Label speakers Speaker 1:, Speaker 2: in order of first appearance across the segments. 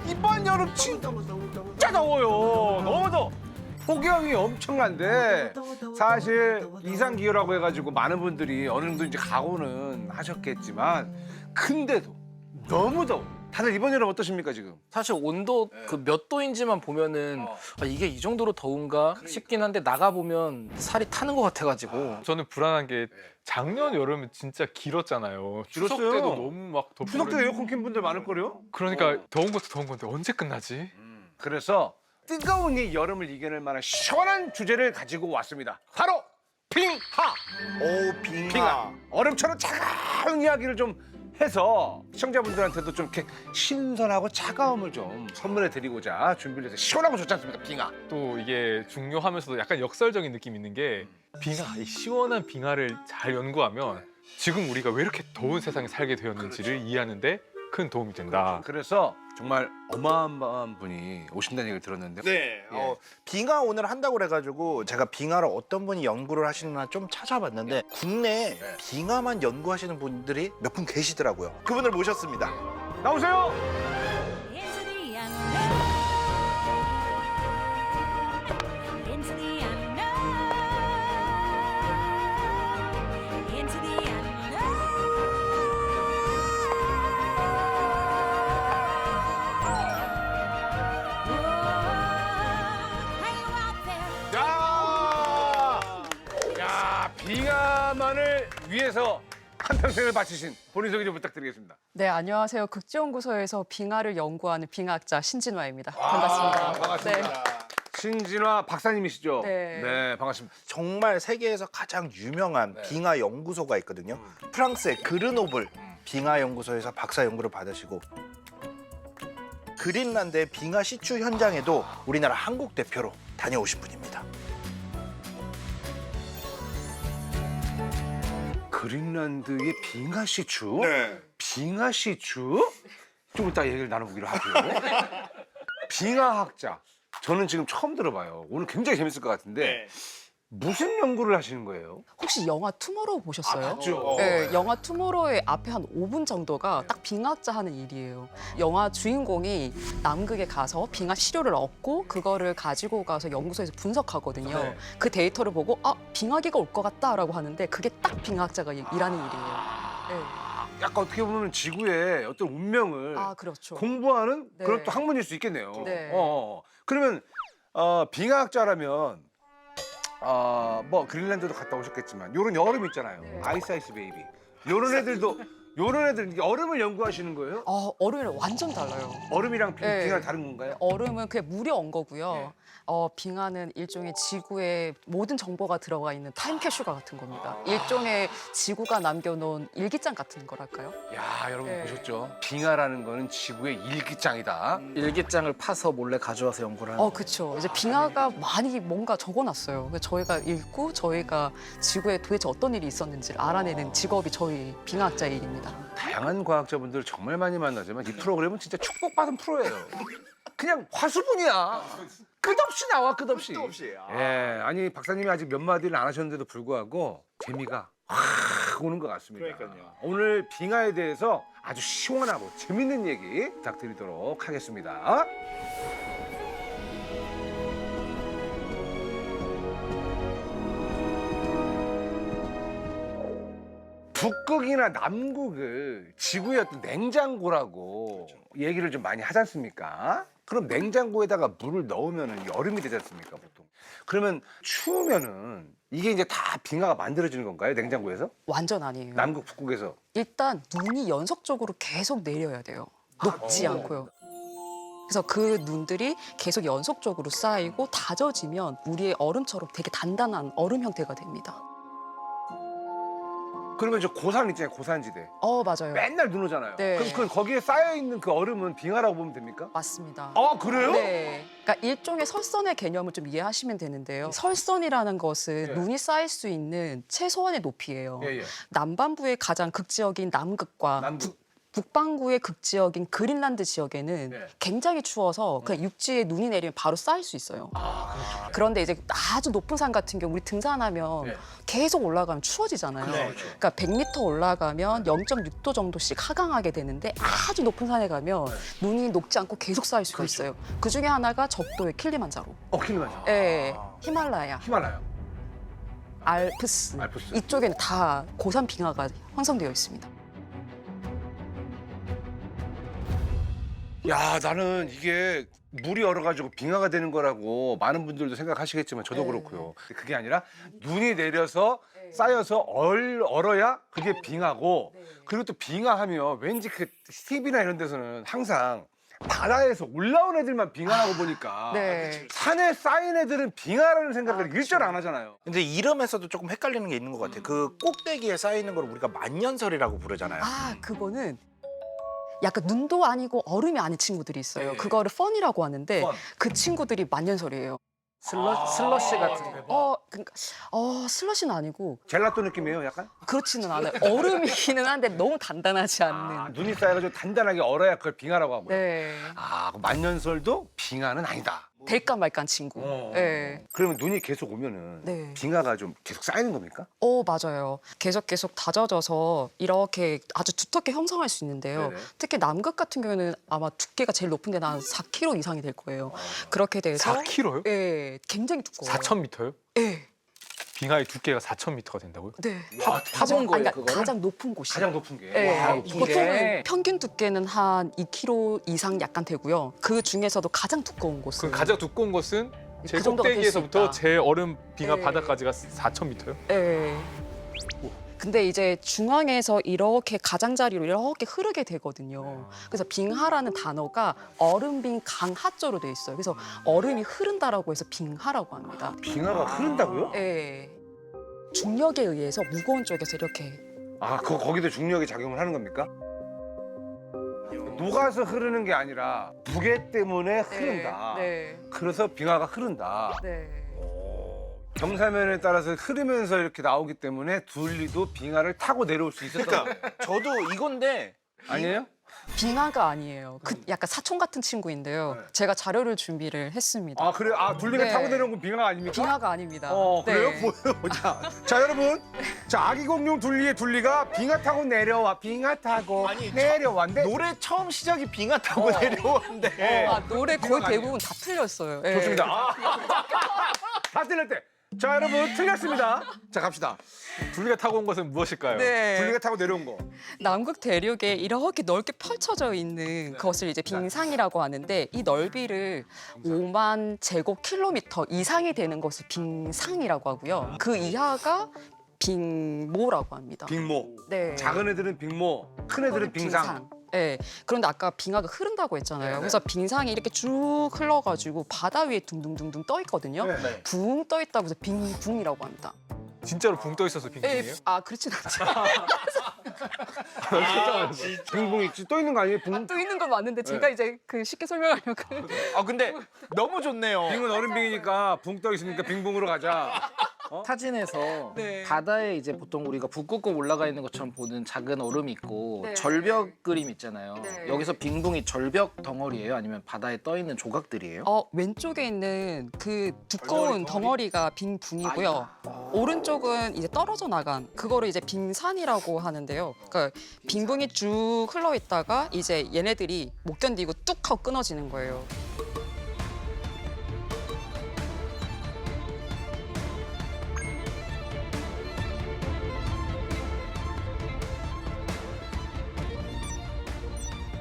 Speaker 1: 이번 여름 진짜 더워요. 너무 더워. 폭염이 엄청난데 사실 이상기후라고 해가지고 많은 분들이 어느 정도 이제 각오는 하셨겠지만 근데도 너무 더워. 다들 이번 여름 어떠십니까 지금?
Speaker 2: 사실 온도 그 몇 도인지만 보면은 아, 이게 이 정도로 더운가 싶긴 한데 나가 보면 살이 타는 것 같아가지고
Speaker 3: 저는 불안한 게 작년 여름은 진짜 길었잖아요. 추석
Speaker 1: 길었어요.
Speaker 3: 때도 너무 막 덥고
Speaker 1: 추석 때 에어컨 킨 분들 많을 거요.
Speaker 3: 그러니까 더운 것도 더운 건데 언제 끝나지?
Speaker 1: 그래서 뜨거운 이 여름을 이겨낼 만한 시원한 주제를 가지고 왔습니다. 바로 빙하.
Speaker 4: 오, 빙하.
Speaker 1: 빙하. 얼음처럼 차가운 이야기를 좀 해서 시청자분들한테도 좀 이렇게 신선하고 차가움을 좀 선물해 드리고자 준비를 해서 시원하고 좋지 않습니까? 빙하.
Speaker 3: 또 이게 중요하면서도 약간 역설적인 느낌 있는 게 빙하, 이 시원한 빙하를 잘 연구하면 지금 우리가 왜 이렇게 더운 세상에 살게 되었는지를 이해하는데 큰 도움이 된다.
Speaker 1: 그래서 정말 어마어마한 분이 오신다는 얘기를 들었는데
Speaker 4: 네. 빙하 오늘 한다고 그래가지고 제가 빙하를 어떤 분이 연구를 하시나 좀 찾아봤는데 국내에 빙하만 연구하시는 분들이 몇 분 계시더라고요. 그분을 모셨습니다.
Speaker 1: 나오세요.
Speaker 5: Into the unknown. Into the unknown. Into the unknown. Are you out there?
Speaker 1: 야, 빙하만을 위해서 한평생을 바치신 본인 소개 좀 부탁드리겠습니다.
Speaker 6: 네, 안녕하세요. 극지연구소에서 빙하를 연구하는 빙하학자 신진화입니다. 반갑습니다.
Speaker 1: 반갑습니다.
Speaker 6: 네.
Speaker 1: 신진화 박사님이시죠?
Speaker 6: 네.
Speaker 1: 반갑습니다.
Speaker 4: 정말 세계에서 가장 유명한 빙하 연구소가 있거든요. 프랑스의 그르노블 빙하 연구소에서 박사 연구를 받으시고 그린란드의 빙하 시추 현장에도 우리나라 한국 대표로 다녀오신 분입니다.
Speaker 1: 그린란드의 빙하 시추?
Speaker 4: 네.
Speaker 1: 빙하 시추? 좀 이따 얘기를 나눠보기로 하고요. 빙하학자. 저는 지금 처음 들어봐요. 오늘 굉장히 재밌을 것 같은데 무슨 연구를 하시는 거예요?
Speaker 6: 혹시 영화 투모로우 보셨어요?
Speaker 1: 봤죠.
Speaker 6: 네, 영화 투모로우의 앞에 한 5분 정도가 딱 빙하학자 하는 일이에요. 영화 주인공이 남극에 가서 빙하 시료를 얻고 그거를 가지고 가서 연구소에서 분석하거든요.
Speaker 1: 네.
Speaker 6: 그 데이터를 보고 아, 빙하기가 올 것 같다라고 하는데 그게 딱 빙하학자가 일하는 일이에요. 네.
Speaker 1: 약간 어떻게 보면 지구의 어떤 운명을
Speaker 6: 아, 그렇죠.
Speaker 1: 공부하는
Speaker 6: 네.
Speaker 1: 그런 또 학문일 수 있겠네요.
Speaker 6: 네.
Speaker 1: 그러면 빙하학자라면 뭐 그린란드도 갔다 오셨겠지만 요런 여름 있잖아요.
Speaker 6: 네.
Speaker 1: 아이스 베이비. 요런 애들도 요런 애들 이게 얼음을 연구하시는 거예요?
Speaker 6: 얼음이랑 완전 달라요.
Speaker 1: 얼음이랑
Speaker 6: 네.
Speaker 1: 빙하 다른 건가요?
Speaker 6: 얼음은 그냥 물이 온 거고요. 빙하는 일종의 지구의 모든 정보가 들어가 있는 타임캡슐과 같은 겁니다. 일종의 지구가 남겨놓은 일기장 같은 거랄까요?
Speaker 1: 야, 여러분
Speaker 6: 네.
Speaker 1: 보셨죠? 빙하라는 거는 지구의 일기장이다.
Speaker 2: 일기장을 파서 몰래 가져와서 연구를 하는
Speaker 6: 그렇죠. 이제 빙하가 많이 뭔가 적어놨어요. 그래서 저희가 읽고 저희가 지구에 도대체 어떤 일이 있었는지를 알아내는 직업이 저희 빙하학자의 일입니다.
Speaker 1: 다양한 과학자분들 정말 많이 만나지만 이 프로그램은 진짜 축복받은 프로예요. 그냥 화수분이야. 끝없이 나와, 끝없이. 예, 아니 박사님이 아직 몇 마디를 안 하셨는데도 불구하고 재미가 확 오는 것 같습니다.
Speaker 4: 그러니까요.
Speaker 1: 오늘 빙하에 대해서 아주 시원하고 재밌는 얘기 부탁드리도록 하겠습니다. 북극이나 남극을 지구의 어떤 냉장고라고 얘기를 좀 많이 하지 않습니까? 그럼 냉장고에다가 물을 넣으면 여름이 되지 않습니까, 보통? 그러면 추우면은 이게 이제 다 빙하가 만들어지는 건가요, 냉장고에서?
Speaker 6: 완전 아니에요.
Speaker 1: 남극, 북극에서?
Speaker 6: 일단 눈이 연속적으로 계속 내려야 돼요. 녹지 않고요. 그래서 그 눈들이 계속 연속적으로 쌓이고 다져지면 우리의 얼음처럼 되게 단단한 얼음 형태가 됩니다.
Speaker 1: 그러면 저 고산 있잖아요, 고산지대.
Speaker 6: 맞아요.
Speaker 1: 맨날 눈 오잖아요.
Speaker 6: 네.
Speaker 1: 그럼 그 거기에 쌓여있는 그 얼음은 빙하라고 보면 됩니까?
Speaker 6: 맞습니다.
Speaker 1: 그래요?
Speaker 6: 네. 그러니까 일종의 설선의 개념을 좀 이해하시면 되는데요. 설선이라는 것은
Speaker 1: 예.
Speaker 6: 눈이 쌓일 수 있는 최소한의 높이예요.
Speaker 1: 예, 예.
Speaker 6: 남반부의 가장 극지역인 남극과
Speaker 1: 남극.
Speaker 6: 북반구의 극지역인 그린란드 지역에는
Speaker 1: 네.
Speaker 6: 굉장히 추워서 그냥 육지에 눈이 내리면 바로 쌓일 수 있어요. 그런데 이제 아주 높은 산 같은 경우 우리 등산하면
Speaker 1: 네.
Speaker 6: 계속 올라가면 추워지잖아요. 그러니까 100m 올라가면 0.6도 정도씩 하강하게 되는데 아주 높은 산에 가면 눈이 녹지 않고 계속 쌓일 수가 있어요. 그 중에 하나가 적도의 킬리만자로.
Speaker 1: 킬리만자로.
Speaker 6: 예, 히말라야,
Speaker 1: 히말라야.
Speaker 6: 알프스.
Speaker 1: 알프스.
Speaker 6: 이쪽에는 다 고산 빙하가 형성되어 있습니다.
Speaker 1: 야, 나는 이게 물이 얼어가지고 빙하가 되는 거라고 많은 분들도 생각하시겠지만 저도
Speaker 6: 네.
Speaker 1: 그렇고요. 그게 아니라 눈이 내려서 쌓여서 얼어야 그게 빙하고 그리고 또 빙하하면 왠지 그 TV나 이런 데서는 항상 바다에서 올라온 애들만 빙하라고 보니까
Speaker 6: 네.
Speaker 1: 산에 쌓인 애들은 빙하라는 생각을 일절 안 하잖아요.
Speaker 4: 근데 이름에서도 조금 헷갈리는 게 있는 것 같아요. 그 꼭대기에 쌓이는 걸 우리가 만년설이라고 부르잖아요.
Speaker 6: 아, 그거는 약간 눈도 아니고 얼음이 아닌 친구들이 있어요.
Speaker 1: 네.
Speaker 6: 그거를 펀이라고 하는데
Speaker 1: 펀.
Speaker 6: 그 친구들이 만년설이에요.
Speaker 2: 슬러시 같은 거.
Speaker 6: 그러니까 슬러시는 아니고
Speaker 1: 젤라또 느낌이에요, 약간?
Speaker 6: 그렇지는 않아요. 얼음이기는 한데 너무 단단하지 않는.
Speaker 1: 아, 눈이 쌓여가지고 단단하게 얼어야 그걸 빙하라고 하고요.
Speaker 6: 네.
Speaker 1: 아, 그 만년설도 빙하는 아니다.
Speaker 6: 될까 말까한 친구. 네.
Speaker 1: 그러면 눈이 계속 오면은
Speaker 6: 네.
Speaker 1: 빙하가 좀 계속 쌓이는 겁니까?
Speaker 6: 맞아요. 계속 다져져서 이렇게 아주 두텁게 형성할 수 있는데요.
Speaker 1: 네네.
Speaker 6: 특히 남극 같은 경우에는 아마 두께가 제일 높은 데는 한 4km 이상이 될 거예요. 그렇게 돼서
Speaker 3: 4kg요?
Speaker 6: 예, 굉장히 두꺼워요.
Speaker 3: 4,000m요?
Speaker 6: 예.
Speaker 3: 빙하의 두께가 4,000m가 된다고요?
Speaker 6: 네.
Speaker 2: 타본 거예요,
Speaker 6: 그러니까
Speaker 2: 그거를?
Speaker 6: 가장 높은 곳이.
Speaker 1: 가장 높은 게.
Speaker 6: 예.
Speaker 2: 와, 높은
Speaker 6: 보통은
Speaker 2: 게.
Speaker 6: 평균 두께는 한 2km 이상 약간 되고요. 그 중에서도 가장 두꺼운 곳은
Speaker 3: 그 가장 두꺼운 것은 제
Speaker 6: 그 정도가 될수
Speaker 3: 꼭대기에서부터
Speaker 6: 있다.
Speaker 3: 제 얼음 빙하
Speaker 6: 네.
Speaker 3: 바닥까지가 4,000m요?
Speaker 6: 예. 근데 이제 중앙에서 이렇게 가장자리로 이렇게 흐르게 되거든요. 그래서 빙하라는 단어가 얼음빙 강하조로 돼 있어요. 그래서 얼음이 흐른다라고 해서 빙하라고 합니다.
Speaker 1: 빙하가 흐른다고요?
Speaker 6: 예. 중력에 의해서 무거운 쪽에서 이렇게
Speaker 1: 아, 거기도 중력이 작용을 하는 겁니까? 녹아서 흐르는 게 아니라 무게 때문에 흐른다.
Speaker 6: 네.
Speaker 1: 그래서 빙하가 흐른다.
Speaker 6: 네.
Speaker 1: 경사면에 따라서 흐르면서 이렇게 나오기 때문에 둘리도 빙하를 타고 내려올 수 있었던 거예요.
Speaker 4: 그러니까 저도 이건데
Speaker 1: 아니에요?
Speaker 6: 빙하가 아니에요. 그 약간 사촌 같은 친구인데요.
Speaker 1: 네.
Speaker 6: 제가 자료를 준비를 했습니다.
Speaker 1: 아, 그래요? 아, 둘리가
Speaker 6: 네.
Speaker 1: 타고 내려온 건 빙하가 아닙니까?
Speaker 6: 빙하가 아닙니다.
Speaker 1: 그래요?
Speaker 6: 네.
Speaker 1: 뭐예요? 자, 여러분. 자, 아기 공룡 둘리의 둘리가 빙하 타고 내려와. 빙하 타고
Speaker 4: 아니,
Speaker 1: 내려왔는데
Speaker 4: 노래 처음 시작이 빙하 타고 내려오는데
Speaker 6: 아, 노래 거의
Speaker 1: 빙하가
Speaker 6: 대부분 다 틀렸어요. 예.
Speaker 1: 좋습니다. 다 틀렸대. 자, 여러분 틀렸습니다. 자, 갑시다.
Speaker 3: 둘리가 타고 온 것은 무엇일까요?
Speaker 6: 네.
Speaker 1: 둘리가 타고 내려온 거.
Speaker 6: 남극 대륙에 이렇게 넓게 펼쳐져 있는 것을 이제 빙상이라고 하는데 이 넓이를 5만 제곱킬로미터 이상이 되는 것을 빙상이라고 하고요. 그 이하가 빙모라고 합니다.
Speaker 1: 빙모.
Speaker 6: 네.
Speaker 1: 작은 애들은 빙모, 큰 애들은 빙상.
Speaker 6: 네. 그런데 아까 빙하가 흐른다고 했잖아요. 그래서 빙상이 이렇게 쭉 흘러가지고 바다 위에 둥둥둥둥 떠 있거든요.
Speaker 1: 네.
Speaker 6: 붕 떠 있다고 해서 빙붕이라고 합니다.
Speaker 3: 진짜로 붕 떠 있어서 빙빙이에요?
Speaker 6: 그렇진 않죠.
Speaker 1: 빙붕 있지. 또 있는 거 아니에요? 붕?
Speaker 6: 또 있는 건 맞는데 제가 이제 그 쉽게 설명하려고.
Speaker 4: 아 근데 너무 좋네요.
Speaker 1: 빙은 얼음빙이니까 붕 떠 있으니까 빙붕으로 가자.
Speaker 2: 사진에서
Speaker 6: 네.
Speaker 2: 바다에 이제 보통 우리가 북 꾹꾹 올라가 있는 것처럼 보는 작은 얼음이 있고
Speaker 6: 네.
Speaker 2: 절벽 그림 있잖아요.
Speaker 6: 네.
Speaker 2: 여기서 빙붕이 절벽 덩어리예요? 아니면 바다에 떠 있는 조각들이에요?
Speaker 6: 왼쪽에 있는 그 두꺼운 덩어리가 빙붕이고요. 오른쪽은 이제 떨어져 나간 그거를 이제 빙산이라고 하는데요. 그러니까 빙붕이 쭉 흘러 있다가 이제 얘네들이 못 견디고 뚝 하고 끊어지는 거예요.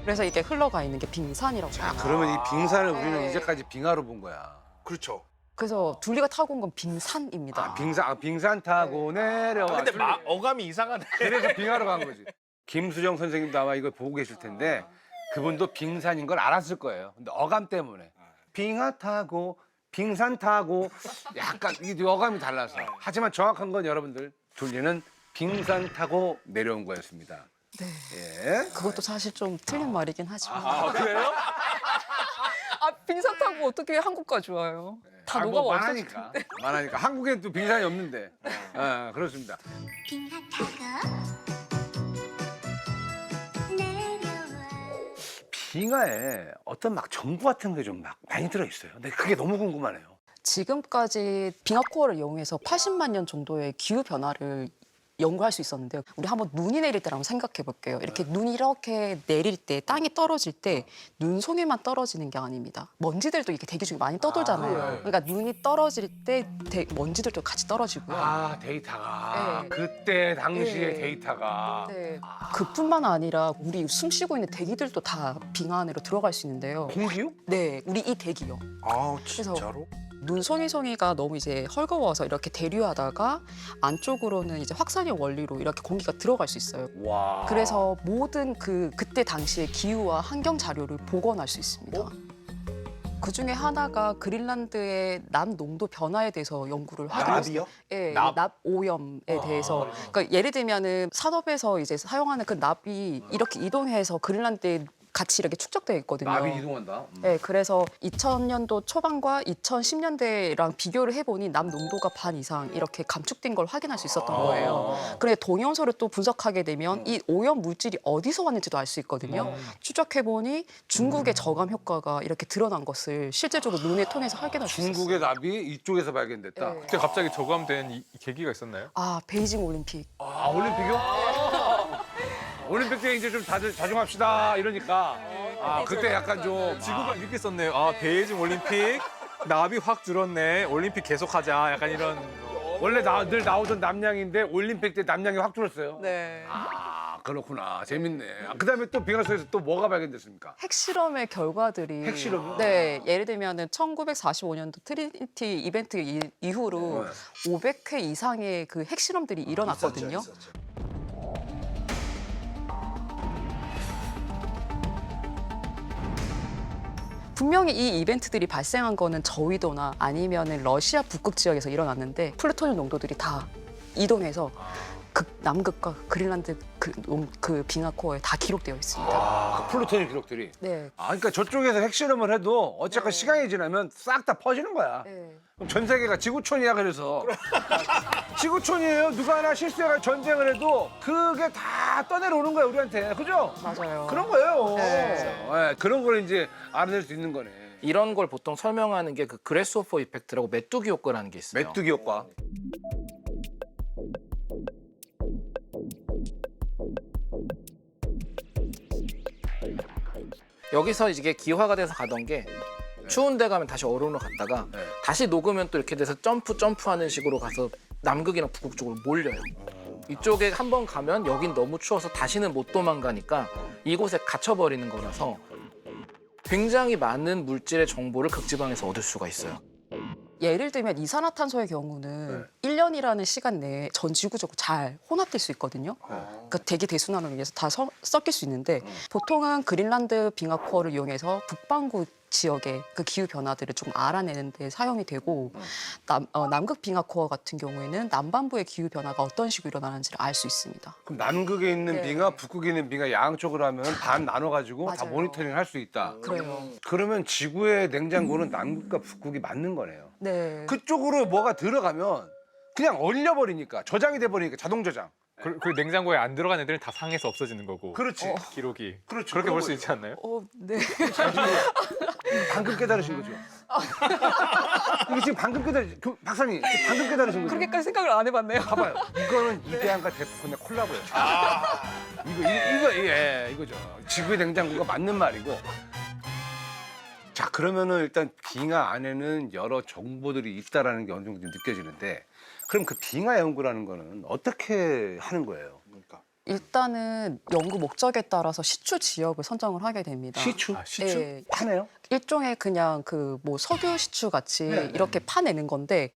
Speaker 6: 그래서 이게 흘러가 있는 게 빙산이라고
Speaker 1: 자,
Speaker 6: 합니다.
Speaker 1: 그러면 이 빙산을 우리는
Speaker 6: 네.
Speaker 1: 이제까지 빙하로 본 거야.
Speaker 4: 그렇죠.
Speaker 6: 그래서 둘리가 타고 온 건 빙산입니다.
Speaker 1: 빙산 타고 내려와.
Speaker 4: 근데 어감이 이상하네.
Speaker 1: 그래서 빙하로 간 거지. 김수정 선생님도 아마 이걸 보고 계실 텐데 그분도 빙산인 걸 알았을 거예요. 근데 어감 때문에 빙하 타고 빙산 타고 약간 이게 어감이 달라서. 하지만 정확한 건 여러분들 둘리는 빙산 타고 내려온 거였습니다.
Speaker 6: 네.
Speaker 1: 예.
Speaker 6: 그것도 사실 좀 틀린 말이긴 하지만.
Speaker 1: 그래요?
Speaker 6: 빙산 타고 어떻게 한국까지 와요? 다 녹아
Speaker 1: 뭐
Speaker 6: 없어져.
Speaker 1: 많으니까. 한국엔 또 빙산이 없는데. 그렇습니다.
Speaker 5: 빙하 타고 내려
Speaker 1: 빙하에 어떤 막 정보 같은 게 좀 막 많이 들어 있어요. 근데 그게 너무 궁금하네요.
Speaker 6: 지금까지 빙하 코어를 이용해서 80만 년 정도의 기후 변화를 연구할 수 있었는데요. 우리 한번 눈이 내릴 때라고 생각해 볼게요. 이렇게 눈이 이렇게 내릴 때, 땅이 떨어질 때 눈송이만 떨어지는 게 아닙니다. 먼지들도 이렇게 대기 중에 많이 떠돌잖아요. 그러니까 눈이 떨어질 때 먼지들도 같이 떨어지고요.
Speaker 1: 아, 데이터가.
Speaker 6: 네.
Speaker 1: 그때 당시의
Speaker 6: 네.
Speaker 1: 데이터가.
Speaker 6: 네. 그뿐만 아니라 우리 숨 쉬고 있는 대기들도 다 빙하 안으로 들어갈 수 있는데요.
Speaker 1: 공기요?
Speaker 6: 네, 우리 이 대기요.
Speaker 4: 아 진짜로?
Speaker 6: 눈송이송이가 너무 이제 헐거워서 이렇게 대류하다가 안쪽으로는 이제 확산의 원리로 이렇게 공기가 들어갈 수 있어요.
Speaker 1: 와.
Speaker 6: 그래서 모든 그때 당시의 기후와 환경 자료를 복원할 수 있습니다. 그 중에 하나가 그린란드의 납 농도 변화에 대해서 연구를 하기로
Speaker 4: 나비요?
Speaker 6: 예,
Speaker 3: 납?
Speaker 6: 납 오염에 대해서. 그러니까 예를 들면은 산업에서 이제 사용하는 그 납이 이렇게 이동해서 그린란드에 같이 이렇게 축적되어 있거든요.
Speaker 1: 나비 이동한다.
Speaker 6: 네, 그래서 2000년도 초반과 2010년대랑 비교를 해보니 납 농도가 반 이상 이렇게 감축된 걸 확인할 수 있었던 거예요. 그런데 동영서를 또 분석하게 되면 이 오염 물질이 어디서 왔는지도 알 수 있거든요. 추적해보니 중국의 저감 효과가 이렇게 드러난 것을 실제적으로 눈에 통해서 확인할 수 있었어요.
Speaker 1: 중국의 나비 이쪽에서 발견됐다.
Speaker 6: 네.
Speaker 3: 그때 갑자기 저감된 이 계기가 있었나요?
Speaker 6: 아, 베이징 올림픽.
Speaker 1: 아, 올림픽이요? 올림픽 때 이제 좀 다들 자중합시다 이러니까. 아, 그때 약간 좀
Speaker 3: 지구가 이렇게 썼네요. 아 베이징 올림픽 나비 확 줄었네. 올림픽 계속하자. 약간 이런.
Speaker 1: 원래 늘 나오던 남양인데 올림픽 때 남양이 확 줄었어요.
Speaker 6: 네.
Speaker 1: 아, 그렇구나. 재밌네. 아, 그다음에 또 빙하 속에서 또 뭐가 발견됐습니까?
Speaker 6: 핵실험의 결과들이
Speaker 1: 핵실험이요?
Speaker 6: 네, 예를 들면은 1945년도 트리니티 이벤트 이후로 500회 이상의 그 핵실험들이 일어났거든요. 분명히 이 이벤트들이 발생한 거는 저위도나 아니면은 러시아 북극 지역에서 일어났는데 플루토늄 농도들이 다 이동해서 남극과 그린란드 그 빙하 코어에 다 기록되어 있습니다.
Speaker 1: 아, 그 플루토늄 기록들이.
Speaker 6: 네.
Speaker 1: 아, 그러니까 저쪽에서 핵실험을 해도 어쨌건 시간이 지나면 싹 다 퍼지는 거야.
Speaker 6: 네.
Speaker 1: 그럼 전 세계가 지구촌이야 그래서. 지구촌이에요. 누가 하나 실수해가 전쟁을 해도 그게 다 떠내려오는 거야 우리한테. 그죠?
Speaker 6: 맞아요.
Speaker 1: 그런 거예요.
Speaker 6: 네.
Speaker 1: 네, 그런 걸 이제 알아낼 수 있는 거네.
Speaker 2: 이런 걸 보통 설명하는 게 그 그래스호퍼 이펙트라고 메뚜기 효과라는 게 있어요.
Speaker 1: 메뚜기 효과.
Speaker 2: 여기서 이게 기화가 돼서 가던 게 추운 데 가면 다시 얼음으로 갔다가
Speaker 1: 네.
Speaker 2: 다시 녹으면 또 이렇게 돼서 점프하는 식으로 가서 남극이랑 북극 쪽으로 몰려요. 이쪽에 한 번 가면 여긴 너무 추워서 다시는 못 도망가니까 이곳에 갇혀버리는 거라서 굉장히 많은 물질의 정보를 극지방에서 얻을 수가 있어요.
Speaker 6: 예를 들면 이산화탄소의 경우는 1년이라는 시간 내에 전 지구적으로 잘 혼합될 수 있거든요. 그러니까 대기 대순환을 위해서 다 섞일 수 있는데 보통은 그린란드 빙하 코어를 이용해서 북반구 지역의 그 기후 변화들을 좀 알아내는 데 사용이 되고 남극 빙하 코어 같은 경우에는 남반부의 기후 변화가 어떤 식으로 일어나는지를 알 수 있습니다.
Speaker 1: 그럼 남극에 있는
Speaker 6: 네.
Speaker 1: 빙하, 북극에 있는 빙하 양쪽으로 하면 반 나눠가지고 다
Speaker 6: 맞아요.
Speaker 1: 모니터링 할 수 있다.
Speaker 6: 그래요.
Speaker 1: 그러면 지구의 냉장고는 남극과 북극이 맞는 거네요.
Speaker 6: 네.
Speaker 1: 그쪽으로 뭐가 들어가면 그냥 얼려버리니까 저장이 돼버리니까 자동 저장.
Speaker 3: 그 냉장고에 안 들어간 애들은 다 상해서 없어지는 거고.
Speaker 1: 그렇지.
Speaker 3: 기록이.
Speaker 1: 그렇죠.
Speaker 3: 그렇게
Speaker 1: 그런
Speaker 3: 볼 수
Speaker 1: 거예요.
Speaker 3: 있지 않나요?
Speaker 6: 네.
Speaker 1: 방금 깨달으신 거죠? 이게 지금 방금 박사님 지금 방금 깨달으신 거죠?
Speaker 6: 그렇게까지 생각을 안 해봤네요.
Speaker 1: 봐봐요. 이거는 이대한과 대포콘의 콜라보예요. 이거죠. 지구의 냉장고가 맞는 말이고. 자, 그러면은 일단 빙하 안에는 여러 정보들이 있다라는 게 어느 정도 느껴지는데, 그럼 그 빙하 연구라는 거는 어떻게 하는 거예요? 그러니까
Speaker 6: 일단은 연구 목적에 따라서 시추 지역을 선정을 하게 됩니다.
Speaker 1: 시추?
Speaker 3: 시추?
Speaker 6: 네.
Speaker 1: 파네요?
Speaker 6: 일종의 그냥 그 뭐 석유 시추 같이
Speaker 1: 네, 네.
Speaker 6: 이렇게 파내는 건데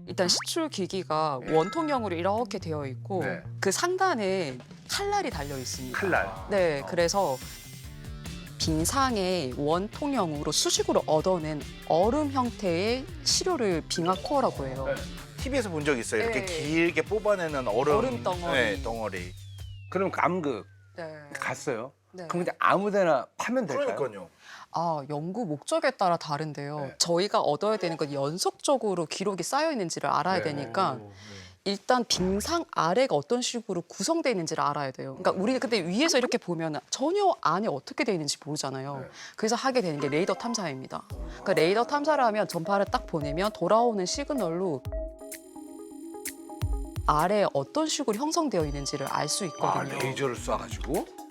Speaker 6: 일단 시추 기기가
Speaker 1: 네.
Speaker 6: 원통형으로 이렇게 되어 있고
Speaker 1: 네.
Speaker 6: 그 상단에 칼날이 달려 있습니다.
Speaker 1: 칼날.
Speaker 6: 네, 그래서 빙상의 원통형으로 수식으로 얻어낸 얼음 형태의 시료를 빙하 코어라고 해요.
Speaker 1: 네.
Speaker 4: TV에서 본 적 있어요. 이렇게
Speaker 6: 네.
Speaker 4: 길게 뽑아내는 얼음,
Speaker 6: 얼음 덩어리.
Speaker 4: 네, 덩어리.
Speaker 1: 그럼 남극
Speaker 6: 네.
Speaker 1: 갔어요?
Speaker 6: 네.
Speaker 1: 그럼 그냥 아무데나 파면 될까요?
Speaker 4: 그러니까요.
Speaker 6: 아, 연구 목적에 따라 다른데요.
Speaker 1: 네.
Speaker 6: 저희가 얻어야 되는 건 연속적으로 기록이 쌓여 있는지를 알아야
Speaker 1: 네.
Speaker 6: 되니까 일단 빙상 아래가 어떤 식으로 구성되어 있는지를 알아야 돼요. 그러니까 우리가 근데 위에서 이렇게 보면 전혀 안에 어떻게 되어 있는지 모르잖아요.
Speaker 1: 네.
Speaker 6: 그래서 하게 되는 게 레이더 탐사입니다. 그러니까 레이더 탐사를 하면 전파를 딱 보내면 돌아오는 시그널로 아래에 어떤 식으로 형성되어 있는지를 알 수
Speaker 1: 아,
Speaker 6: 있거든요.
Speaker 1: 레이저를 쏴가지고.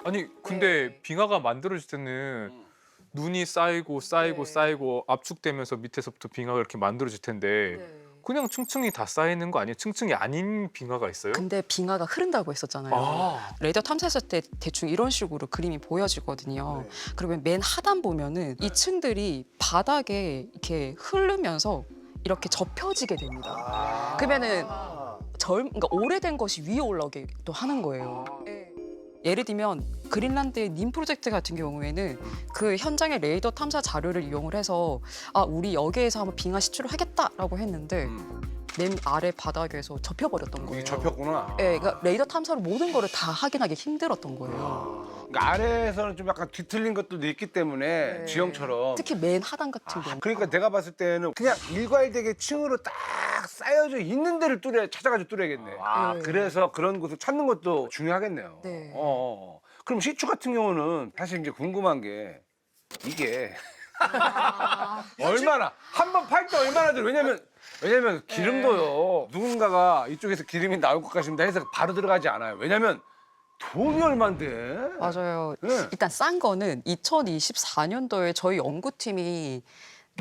Speaker 3: 아니 근데
Speaker 6: 네.
Speaker 3: 빙하가 만들어질 때는 눈이 쌓이고 쌓이고
Speaker 6: 네.
Speaker 3: 쌓이고 압축되면서 밑에서부터 빙하가 이렇게 만들어질 텐데
Speaker 6: 네.
Speaker 3: 그냥 층층이 다 쌓이는 거 아니에요? 층층이 아닌 빙하가 있어요?
Speaker 6: 근데 빙하가 흐른다고 했었잖아요.
Speaker 3: 아,
Speaker 6: 레이더 탐사했을 때 대충 이런 식으로 그림이 보여지거든요. 그러면 맨 하단 보면은 이 층들이 바닥에 이렇게 흐르면서 이렇게 접혀지게 됩니다. 그러면은 그러니까 오래된 것이 위에 올라오게 또 하는 거예요. 예를 들면 그린란드의 님 프로젝트 같은 경우에는 그 현장의 레이더 탐사 자료를 이용을 해서 아 우리 여기에서 한번 빙하 시추를 하겠다라고 했는데 맨 아래 바닥에서 접혀버렸던 거예요.
Speaker 1: 이게 접혔구나.
Speaker 6: 네, 그러니까 레이더 탐사로 모든 거를 다 확인하기 힘들었던 거예요.
Speaker 1: 그러니까 아래에서는 좀 약간 뒤틀린 것들도 있기 때문에
Speaker 6: 네.
Speaker 1: 지형처럼.
Speaker 6: 특히 맨 하단 같은 경우.
Speaker 1: 그러니까 내가 봤을 때는 그냥 일괄되게 층으로 딱 쌓여져 있는 데를 찾아가지고 뚫어야겠네. 아,
Speaker 6: 네.
Speaker 1: 그래서 그런 곳을 찾는 것도 중요하겠네요.
Speaker 6: 네.
Speaker 1: 그럼 시추 같은 경우는 사실 이제 궁금한 게 이게 얼마나 한 번 팔 때 얼마나 들 왜냐면 기름도요. 누군가가 이쪽에서 기름이 나올 것 같습니다 해서 바로 들어가지 않아요. 왜냐면 돈이 얼만데.
Speaker 6: 맞아요.
Speaker 1: 네.
Speaker 6: 일단 싼 거는 2024년도에 저희 연구팀이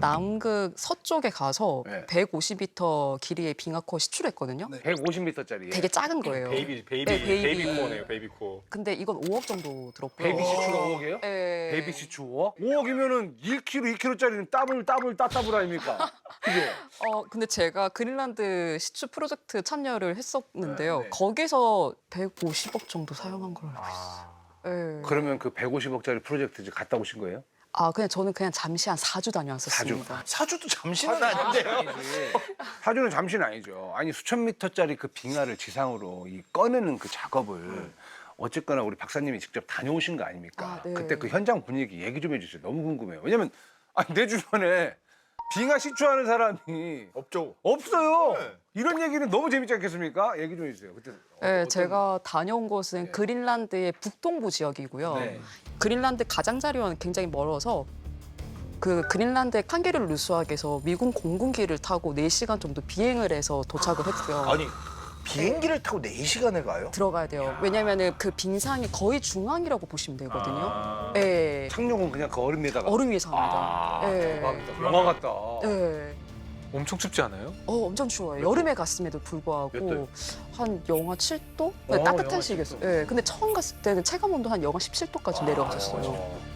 Speaker 6: 남극 서쪽에 가서
Speaker 1: 네.
Speaker 6: 150m 길이의 빙하코어 시출했거든요.
Speaker 1: 150m짜리.
Speaker 6: 되게 작은 거예요.
Speaker 3: 베이비
Speaker 6: 네, 베이비.
Speaker 3: 베이비코네요, 베이비코.
Speaker 6: 근데 이건 5억 정도 들었고요.
Speaker 1: 베이비 시추가 5억이에요?
Speaker 6: 네.
Speaker 1: 베이비 시추 5억? 5억이면은 1kg, 2kg짜리는 따블 아닙니까? 그죠?
Speaker 6: 근데 제가 그린란드 시추 프로젝트 참여를 했었는데요.
Speaker 1: 네.
Speaker 6: 거기서 150억 정도 사용한 걸로 알고 있어요. 네.
Speaker 1: 그러면 그 150억짜리 프로젝트 이제 갔다 오신 거예요?
Speaker 6: 그냥 저는 그냥 잠시 한 4주 다녀왔었습니다.
Speaker 4: 사주도 잠시는 아닌데요.
Speaker 1: 사주는 잠시는 아니죠. 아니 수천 미터짜리 그 빙하를 지상으로 꺼내는 그 작업을 어쨌거나 우리 박사님이 직접 다녀오신 거 아닙니까?
Speaker 6: 아, 네.
Speaker 1: 그때 그 현장 분위기 얘기 좀 해주세요. 너무 궁금해요. 왜냐면 내 주변에 빙하 시추하는 사람이
Speaker 4: 없죠.
Speaker 1: 없어요.
Speaker 4: 네.
Speaker 1: 이런 얘기는 너무 재밌지 않겠습니까? 얘기 좀 해주세요. 그때
Speaker 6: 네, 제가 다녀온 곳은 그린란드의 북동부 지역이고요.
Speaker 1: 네.
Speaker 6: 그린란드 가장자리와는 굉장히 멀어서 그 그린란드의 칸게르 루스악에서 미군 공군기를 타고 4시간 정도 비행을 해서 도착을 했고요.
Speaker 4: 아니 비행기를 타고 4시간을 가요?
Speaker 6: 들어가야 돼요. 왜냐면은 그 빙상이 거의 중앙이라고 보시면 되거든요. 네.
Speaker 1: 착륙은 그냥 그 얼음 위에다가.
Speaker 6: 얼음 위에서 합니다. 네.
Speaker 1: 대박이다. 영화 같다.
Speaker 6: 네.
Speaker 3: 엄청 춥지 않아요?
Speaker 6: 엄청 추워요. 여름에 갔음에도 불구하고
Speaker 1: 몇 도요?
Speaker 6: 한 영하 7도?
Speaker 1: 영하
Speaker 6: 따뜻한 시기였어요.
Speaker 1: 7도.
Speaker 6: 네. 근데 처음 갔을 때는 체감 온도 한 영하 17도까지 내려갔었어요.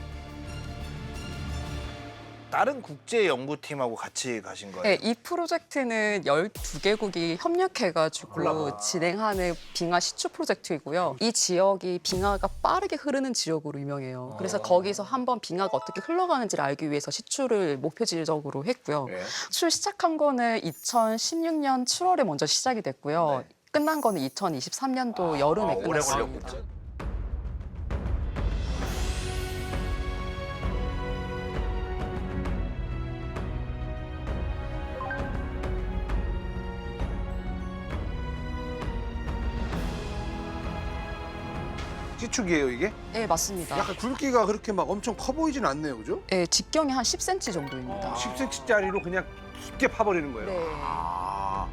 Speaker 4: 다른 국제 연구팀하고 같이 가신 거예요?
Speaker 6: 네, 이 프로젝트는 12개국이 협력해가지고 진행하는 빙하 시추 프로젝트이고요. 이 지역이 빙하가 빠르게 흐르는 지역으로 유명해요. 그래서 거기서 한번 빙하가 어떻게 흘러가는지를 알기 위해서 시추를 목표지적으로 했고요.
Speaker 1: 네.
Speaker 6: 시추 시작한 거는 2016년 7월에 먼저 시작이 됐고요. 끝난 거는 2023년도 여름에
Speaker 4: 오래
Speaker 6: 끝났습니다.
Speaker 4: 걸렸구나.
Speaker 1: 시축이에요 이게?
Speaker 6: 네, 맞습니다.
Speaker 1: 약간 굵기가 그렇게 막 엄청 커 보이진 않네요, 그죠?
Speaker 6: 네, 직경이 한 10cm 정도입니다.
Speaker 1: 10cm짜리로 그냥 깊게 파버리는 거예요.
Speaker 6: 네.
Speaker 1: 아.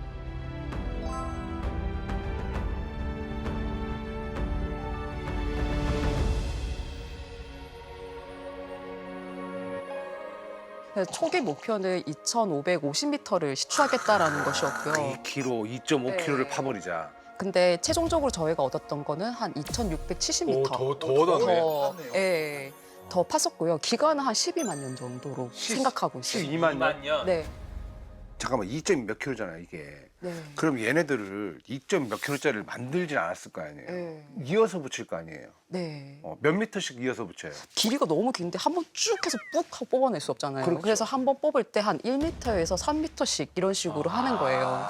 Speaker 6: 그래서 초기 목표는 2,550m를 시추하겠다라는 것이었고요.
Speaker 1: 2kg, 2.5kg를
Speaker 6: 네.
Speaker 1: 파버리자.
Speaker 6: 근데 최종적으로 저희가 얻었던 거는 한 2,670m.
Speaker 3: 더 얻었네.
Speaker 6: 예, 더 팠었고요. 기간은 한 12만 년 정도로 생각하고 있어요.
Speaker 1: 12만 년?
Speaker 6: 네,
Speaker 1: 잠깐만, 2점 몇 킬로잖아요, 이게.
Speaker 6: 네.
Speaker 1: 그럼 얘네들을 2점 몇 킬로짜리를 만들진 않았을 거 아니에요?
Speaker 6: 네.
Speaker 1: 이어서 붙일 거 아니에요?
Speaker 6: 네.
Speaker 1: 몇 미터씩 이어서 붙여요?
Speaker 6: 길이가 너무 긴데 한 번 쭉 해서 뿍 하고 뽑아낼 수 없잖아요.
Speaker 1: 그렇죠.
Speaker 6: 그래서 한 번 뽑을 때 한 1m에서 3m씩 이런 식으로 하는 거예요.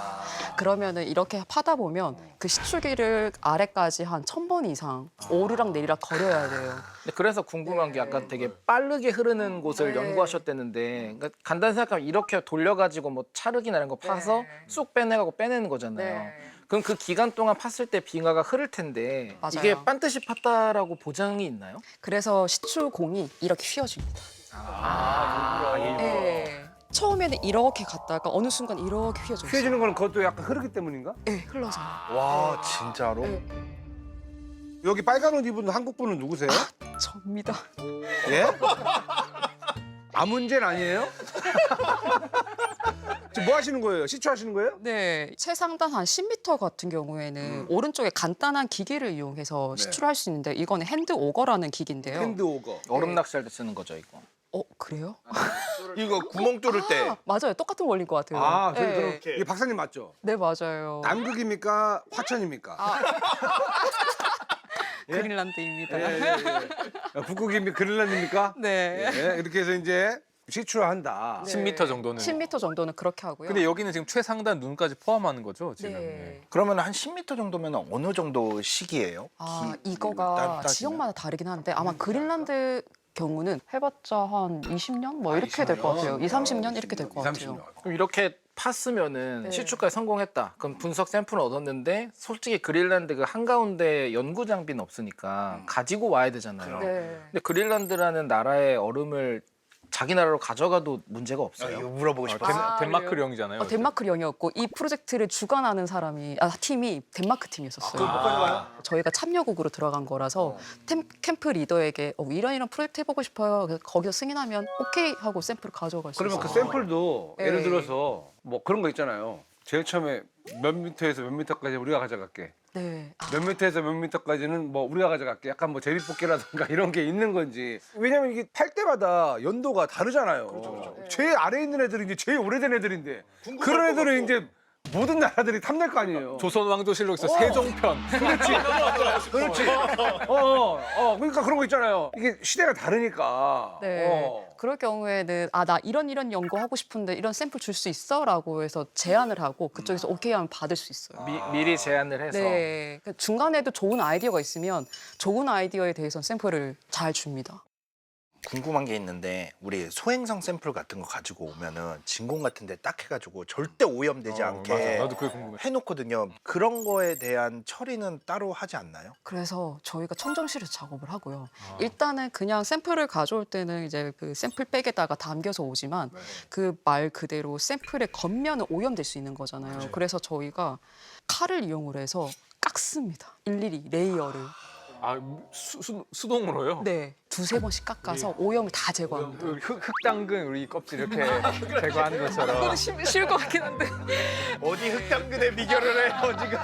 Speaker 6: 그러면은 이렇게 파다 보면 그 시추기를 아래까지 한 1000번 이상 오르락 내리락 거려야 돼요.
Speaker 2: 근데 그래서 궁금한 게 아까 되게 빠르게 흐르는 곳을
Speaker 6: 네.
Speaker 2: 연구하셨다는데 그러니까 간단히 생각하면 이렇게 돌려가지고 뭐 찰흙이나 이런 거 파서 쑥 빼내가고 빼내는 거잖아요. 그럼 그 기간 동안 팠을 때 빙하가 흐를 텐데
Speaker 6: 맞아요.
Speaker 2: 이게 반드시 팠다라고 보장이 있나요?
Speaker 6: 그래서 시추공이 이렇게 휘어집니다. 네. 처음에는 이렇게 갔다가 어느 순간 이렇게 휘어져요.
Speaker 1: 휘어지는 거는 그것도 약간 흐르기 때문인가?
Speaker 6: 네, 흘러서.
Speaker 4: 와 진짜로?
Speaker 6: 네.
Speaker 1: 여기 빨간 옷 입은 한국 분은 누구세요?
Speaker 6: 접니다.
Speaker 1: 예? 아문제는 아니에요? 지금 뭐 하시는 거예요? 시추하시는 거예요?
Speaker 6: 네, 최상단 한 10m 같은 경우에는 오른쪽에 간단한 기기를 이용해서 시추를 할 수 있는데 이거는 핸드 오거라는 기기인데요.
Speaker 1: 핸드 오거.
Speaker 2: 얼음 낚시할 때 쓰는 거죠 이거.
Speaker 6: 그래요?
Speaker 4: 이거 구멍 뚫을 때
Speaker 6: 맞아요. 똑같은 원리인 것 같아요.
Speaker 1: 아,
Speaker 6: 네.
Speaker 1: 그럼 이게 박사님 맞죠?
Speaker 6: 네, 맞아요.
Speaker 1: 남극입니까? 화천입니까?
Speaker 6: 그린란드입니다.
Speaker 1: 예, 예, 예. 북극입니까? 그린란드입니까?
Speaker 6: 네.
Speaker 1: 예, 이렇게 해서 이제 시추를 한다.
Speaker 6: 네.
Speaker 3: 10m 정도는.
Speaker 6: 10m 정도는 그렇게 하고요.
Speaker 3: 근데 여기는 지금 최상단 눈까지 포함하는 거죠 지금.
Speaker 6: 네.
Speaker 4: 그러면 한 10m 정도면 어느 정도 시기예요?
Speaker 6: 이거가 지역마다 다르긴 한데 아마 그린란드 경우는 해봤자 한 20년 뭐 이렇게 될 것 같아요. 2, 30년 이렇게 될 것 같아요.
Speaker 2: 그럼 이렇게 팠으면은
Speaker 6: 네.
Speaker 2: 시추까지 성공했다. 그럼 분석 샘플을 얻었는데 솔직히 그린란드 그 한가운데 연구 장비는 없으니까 가지고 와야 되잖아요.
Speaker 6: 네.
Speaker 2: 근데 그린란드라는 나라의 얼음을 자기 나라로 가져가도 문제가 없어요.
Speaker 4: 이거 물어보고 싶었어요.
Speaker 3: 덴마크령이잖아요.
Speaker 6: 덴마크령이었고 이 프로젝트를 주관하는 팀이 덴마크 팀이었었어요. 저희가 참여국으로 들어간 거라서 캠프 리더에게 이런 프로젝트 해보고 싶어요. 그래서 거기서 승인하면 오케이 하고 샘플을 가져갈 수
Speaker 1: 그러면
Speaker 6: 있어요.
Speaker 1: 그 샘플도
Speaker 6: 네.
Speaker 1: 예를 들어서 뭐 그런 거 있잖아요. 제일 처음에 몇 미터에서 몇 미터까지 우리가 가져갈게.
Speaker 6: 네.
Speaker 1: 몇 미터에서 몇 미터까지는 뭐 우리가 가져갈게. 약간 뭐 제비뽑기라든가 이런 게 있는 건지. 왜냐면 이게 팔 때마다 연도가 다르잖아요. 제일 아래에 있는 애들이 이제 제일 오래된 애들인데 그런 애들은 이제 모든 나라들이 탐낼 거 아니에요.
Speaker 3: 조선 왕조실록에서 세종편.
Speaker 1: 그렇지. 그러니까 그런 거 있잖아요. 이게 시대가 다르니까.
Speaker 6: 네. 그럴 경우에는 나 이런 연구하고 싶은데 이런 샘플 줄 수 있어라고 해서 제안을 하고 그쪽에서 오케이 하면 받을 수 있어요.
Speaker 2: 미리 제안을 해서
Speaker 6: 네. 그 중간에도 좋은 아이디어가 있으면 좋은 아이디어에 대해서는 샘플을 잘 줍니다.
Speaker 4: 궁금한 게 있는데 우리 소행성 샘플 같은 거 가지고 오면은 진공 같은 데 딱 해가지고 절대 오염되지 않게
Speaker 3: 맞아. 나도 그게 궁금해.
Speaker 4: 해놓거든요. 그런 거에 대한 처리는 따로 하지 않나요?
Speaker 6: 그래서 저희가 청정실에서 작업을 하고요. 일단은 그냥 샘플을 가져올 때는 이제 그 샘플 백에다가 담겨서 오지만 그 말 그대로 샘플의 겉면은 오염될 수 있는 거잖아요. 그래서 저희가 칼을 이용을 해서 깎습니다. 일일이 레이어를.
Speaker 3: 수동으로요?
Speaker 6: 네. 두세 번씩 깎아서 오염을 다 제거합니다.
Speaker 3: 흙 당근 우리 껍질 이렇게 제거하는 것처럼.
Speaker 6: 쉬울 것 같긴 한데.
Speaker 4: 어디 흙당근에 비교를 해요 지금?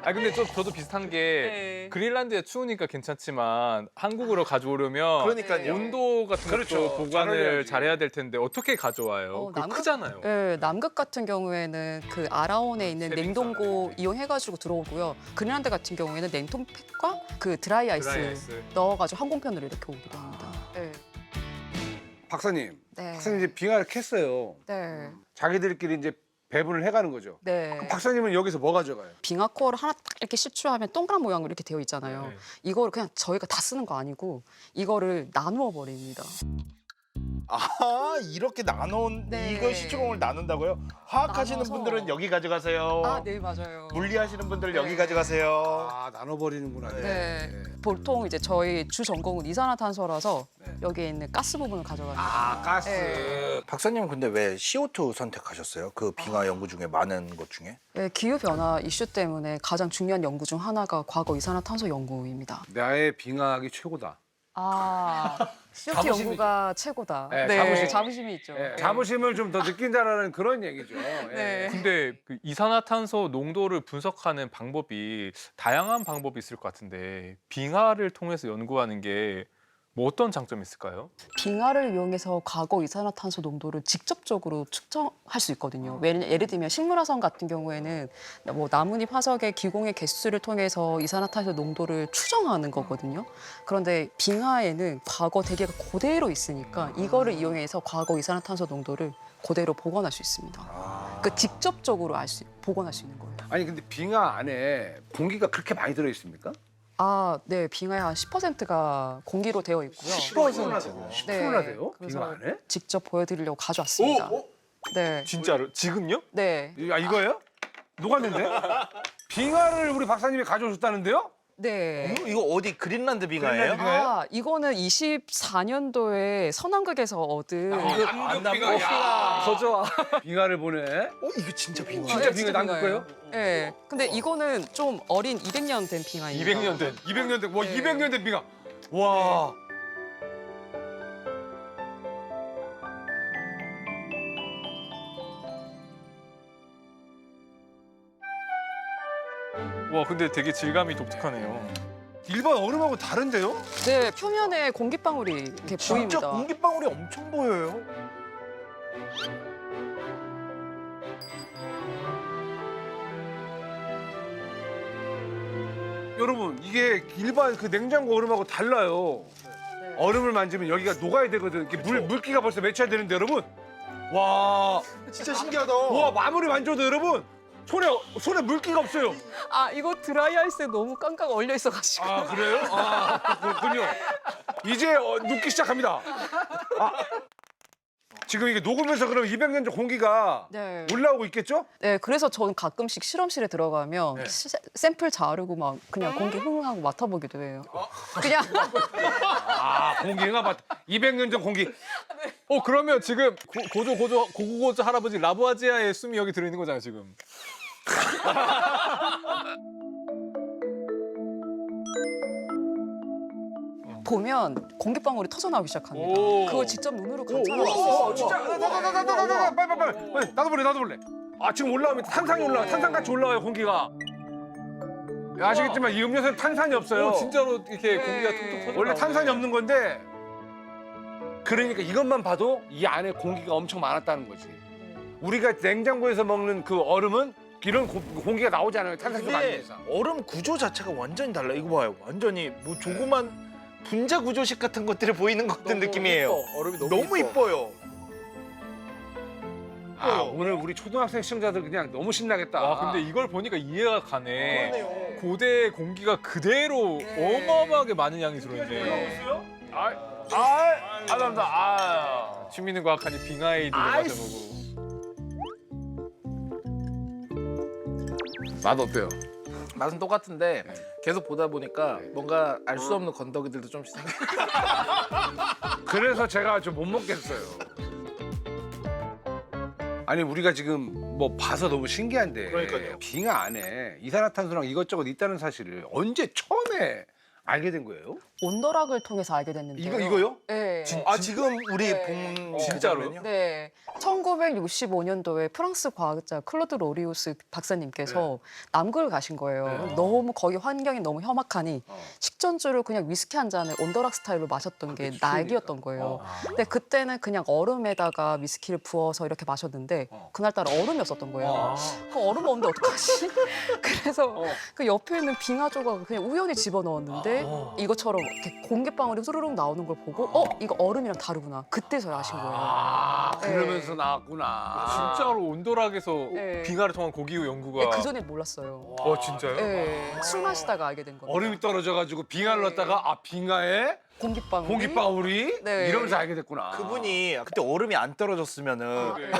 Speaker 3: 근데 저도 비슷한 게
Speaker 6: 네.
Speaker 3: 그린란드에 추우니까 괜찮지만 한국으로 가져오려면
Speaker 4: 그러니까요.
Speaker 3: 온도 같은
Speaker 1: 그렇죠.
Speaker 3: 것도 보관을
Speaker 1: 잘해야지.
Speaker 3: 잘해야 될 텐데 어떻게 가져와요? 그거 크잖아요.
Speaker 6: 네, 남극 같은 경우에는 그 아라온에 있는 냉동고 이용해가지고 들어오고요. 그린란드 같은 경우에는 냉통팩과 그 드라이 아이스 넣어가지고 항공편으로 이렇게 오기도 합니다. 네.
Speaker 1: 박사님.
Speaker 6: 네.
Speaker 1: 박사님 이제 빙하를 캤어요.
Speaker 6: 네.
Speaker 1: 자기들끼리 이제 배분을 해가는 거죠.
Speaker 6: 네.
Speaker 1: 그럼 박사님은 여기서 뭐 가져가요?
Speaker 6: 빙하 코어를 하나 딱 이렇게 시추하면 동그란 모양으로 이렇게 되어 있잖아요.
Speaker 3: 네.
Speaker 6: 이거를 그냥 저희가 다 쓰는 거 아니고 이거를 나누어 버립니다.
Speaker 4: 이렇게 나눈
Speaker 6: 네.
Speaker 4: 이거 시추공을 나눈다고요? 화학하시는
Speaker 6: 나눠서.
Speaker 4: 분들은 여기 가져가세요.
Speaker 6: 네, 맞아요.
Speaker 4: 물리하시는 분들
Speaker 6: 네.
Speaker 4: 여기 가져가세요.
Speaker 1: 나눠버리는구나.
Speaker 6: 네. 보통 이제 저희 주 전공은 이산화탄소라서 여기에 있는 가스 부분을 가져가요.
Speaker 1: 가스.
Speaker 6: 네.
Speaker 4: 박사님은 근데 왜 CO2 선택하셨어요? 그 빙하 연구 중에 많은 것 중에?
Speaker 6: 네, 기후 변화 이슈 때문에 가장 중요한 연구 중 하나가 과거 이산화탄소 연구입니다.
Speaker 1: 나의 빙하학이 최고다.
Speaker 6: CO2
Speaker 1: 자부심이
Speaker 6: 연구가 최고다.
Speaker 1: 네,
Speaker 6: 자부심이 있죠.
Speaker 1: 예, 자부심을 좀 더 느낀다라는 그런 얘기죠. 예.
Speaker 6: 네.
Speaker 3: 근데 그 이산화탄소 농도를 분석하는 방법이 다양한 방법이 있을 것 같은데 빙하를 통해서 연구하는 게 뭐 어떤 장점이 있을까요?
Speaker 6: 빙하를 이용해서 과거 이산화탄소 농도를 직접적으로 측정할 수 있거든요. 예를 들면 식물화성 같은 경우에는 뭐 나뭇잎 화석의 기공의 개수를 통해서 이산화탄소 농도를 추정하는 거거든요. 그런데 빙하에는 과거 대기가 그대로 있으니까 이거를 이용해서 과거 이산화탄소 농도를 그대로 복원할 수 있습니다. 그 직접적으로 복원할 수 있는 거예요.
Speaker 1: 아니 근데 빙하 안에 공기가 그렇게 많이 들어 있습니까?
Speaker 6: 아, 네, 빙하의 한 10%가 공기로 되어 있고요.
Speaker 1: 10%나 돼요? 10%나 돼요?
Speaker 6: 그래서
Speaker 1: 빙하 안에?
Speaker 6: 직접 보여드리려고 가져왔습니다. 네,
Speaker 3: 진짜로? 지금요?
Speaker 6: 네,
Speaker 1: 아 이거예요? 녹았는데? 빙하를 우리 박사님이 가져오셨다는데요?
Speaker 6: 네.
Speaker 4: 이거 어디 그린란드 빙하예요?
Speaker 1: 그린란드
Speaker 6: 아, 이거는 24년도에 서남극에서 얻은
Speaker 1: 더 좋아. 빙하를 보내.
Speaker 4: 이거 진짜 빙하.
Speaker 1: 진짜 빙하 남길 거예요?
Speaker 6: 네. 근데 이거는 좀 어린 200년 된 빙하예요.
Speaker 3: 200년 된.
Speaker 1: 200년 된, 와
Speaker 6: 네.
Speaker 1: 200년 된 빙하. 와.
Speaker 3: 와 근데 되게 질감이 독특하네요.
Speaker 1: 일반 얼음하고 다른데요?
Speaker 6: 네, 표면에 공기방울이 이렇게
Speaker 4: 진짜
Speaker 6: 보입니다.
Speaker 4: 공기방울이 엄청 보여요.
Speaker 1: 여러분 이게 일반 그 냉장고 얼음하고 달라요.
Speaker 6: 네.
Speaker 1: 얼음을 만지면 여기가 녹아야 되거든. 이렇게 물기가 벌써 맺혀야 되는데 여러분. 와.
Speaker 4: 진짜 신기하다.
Speaker 1: 와 마무리 만져도 여러분 손에 물기가 없어요.
Speaker 6: 아, 이거 드라이 아이스에 너무 깡깡 얼려 있어가지고.
Speaker 1: 아 그래요? 아 그렇군요. 이제 녹기 시작합니다. 아, 지금 이게 녹으면서 그럼 200년 전 공기가
Speaker 6: 네.
Speaker 1: 올라오고 있겠죠?
Speaker 6: 네, 그래서 저는 가끔씩 실험실에 들어가면
Speaker 1: 네.
Speaker 6: 샘플 자르고 막 그냥 공기 흥하고 맡아보기도 해요. 그냥
Speaker 1: 아 공기가 맞. 200년 전 공기.
Speaker 3: 그러면 지금 고고고조 할아버지 라부아지아의 숨이 여기 들어있는 거잖아요 지금.
Speaker 6: 보면 공기방울이 터져나오기 시작합니다.
Speaker 3: 오.
Speaker 6: 그걸 직접 눈으로 관찰할 수 있어요.
Speaker 1: 오 진짜 나도 빨리 나도 볼래. 아 지금 올라오면 탄산이 올라와. 탄산같이 올라와요 공기가. 아시겠지만 이 음료수는 탄산이 없어요.
Speaker 3: 진짜로 이렇게
Speaker 6: 네.
Speaker 3: 공기가 퉁퉁 터져.
Speaker 1: 원래 탄산이 없는 건데. 그러니까 이것만 봐도 이 안에 공기가 엄청 많았다는 거지. 우리가 냉장고에서 먹는 그 얼음은 이런 공기가 나오잖아요. 탄산도 많이
Speaker 4: 근데
Speaker 1: 돼서.
Speaker 4: 얼음 구조 자체가 완전히 달라. 이거 봐요. 완전히 뭐 조그만 분자 구조식 같은 것들이 보이는 것 같은 느낌이에요.
Speaker 3: 얼음이
Speaker 4: 너무 이뻐요.
Speaker 1: 아 오늘 우리 초등학생 시청자들 그냥 너무 신나겠다.
Speaker 3: 와 근데 이걸 보니까 이해가 가네.
Speaker 4: 그러네요.
Speaker 3: 고대 공기가 그대로 어마어마하게 많은 양이 들어있네.
Speaker 1: 감사합니다.
Speaker 3: 취미는 과학하니 빙하에이드도 마셔보고.
Speaker 1: 맛 어때요?
Speaker 2: 맛은 똑같은데 계속 보다 보니까 뭔가 알 수 없는 건더기들도 좀씩 생겨.
Speaker 1: 그래서 제가 좀 못 먹겠어요. 아니 우리가 지금 뭐 봐서 너무 신기한데
Speaker 4: 그러니까요.
Speaker 1: 빙하 안에 이산화탄소랑 이것저것 있다는 사실을 언제 처음에 알게 된 거예요?
Speaker 6: 온더락을 통해서 알게 됐는데요.
Speaker 1: 이거요?
Speaker 6: 네.
Speaker 4: 지금 우리
Speaker 6: 네.
Speaker 4: 본
Speaker 3: 진짜로요?
Speaker 4: 그거면요?
Speaker 6: 네. 1965년도에 프랑스 과학자 클로드 로리우스 박사님께서 남극을 가신 거예요.
Speaker 1: 네.
Speaker 6: 너무 거기 환경이 너무 험악하니
Speaker 1: 어.
Speaker 6: 식전주를 그냥 위스키 한 잔을 온더락 스타일로 마셨던 게
Speaker 1: 추우니까.
Speaker 6: 낙이었던 거예요. 근데 그때는 그냥 얼음에다가 위스키를 부어서 이렇게 마셨는데 그날따라 얼음이 없었던 거예요. 그 얼음 없는데 어떡하지? 그래서 그 옆에 있는 빙하 조각을 그냥 우연히 집어넣었는데 이것처럼 이렇게 공기방울이 수르륵 나오는 걸 보고 이거 얼음이랑 다르구나. 그때서야 아신 거예요.
Speaker 1: 아
Speaker 6: 네.
Speaker 1: 그러면서 나왔구나.
Speaker 3: 진짜로 온도락에서
Speaker 6: 네.
Speaker 3: 빙하를 통한 고기의 연구가.
Speaker 6: 그 전에 몰랐어요.
Speaker 3: 진짜요?
Speaker 6: 네, 술 마시다가 알게 된 거예요.
Speaker 1: 얼음이 떨어져가지고 빙하를 넣었다가 아 빙하에
Speaker 6: 공기방울이.
Speaker 1: 공기방울이
Speaker 6: 네.
Speaker 1: 이러면서 알게 됐구나.
Speaker 4: 그분이 그때 얼음이 안 떨어졌으면은
Speaker 6: 네.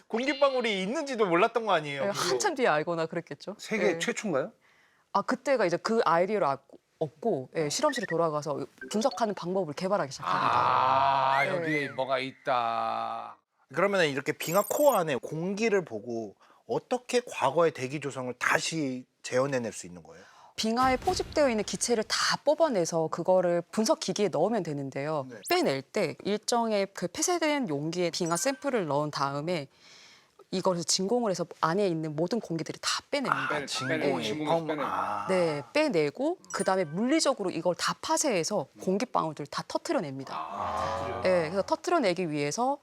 Speaker 4: 공기방울이 있는지도 몰랐던 거 아니에요?
Speaker 6: 네, 한참 뒤에 알거나 그랬겠죠.
Speaker 1: 세계
Speaker 6: 네.
Speaker 1: 최초인가요?
Speaker 6: 아 그때가 이제 그 아이디어를 얻고 실험실에 돌아가서 분석하는 방법을 개발하기 시작합니다.
Speaker 1: 아
Speaker 6: 네.
Speaker 1: 여기에 뭐가 있다.
Speaker 4: 그러면 이렇게 빙하 코어 안에 공기를 보고 어떻게 과거의 대기 조성을 다시 재현해낼 수 있는 거예요?
Speaker 6: 빙하에 포집되어 있는 기체를 다 뽑아내서 그거를 분석 기기에 넣으면 되는데요.
Speaker 4: 네.
Speaker 6: 빼낼 때 일정의 그 폐쇄된 용기에 빙하 샘플을 넣은 다음에 이거를 진공을 해서 안에 있는 모든 공기들이 다 빼냅니다.
Speaker 1: 진공에서 빼내는.
Speaker 6: 네, 빼내고 그다음에 물리적으로 이걸 다 파쇄해서 공기방울들 다 터트려냅니다. 네, 그래서 터트려내기 위해서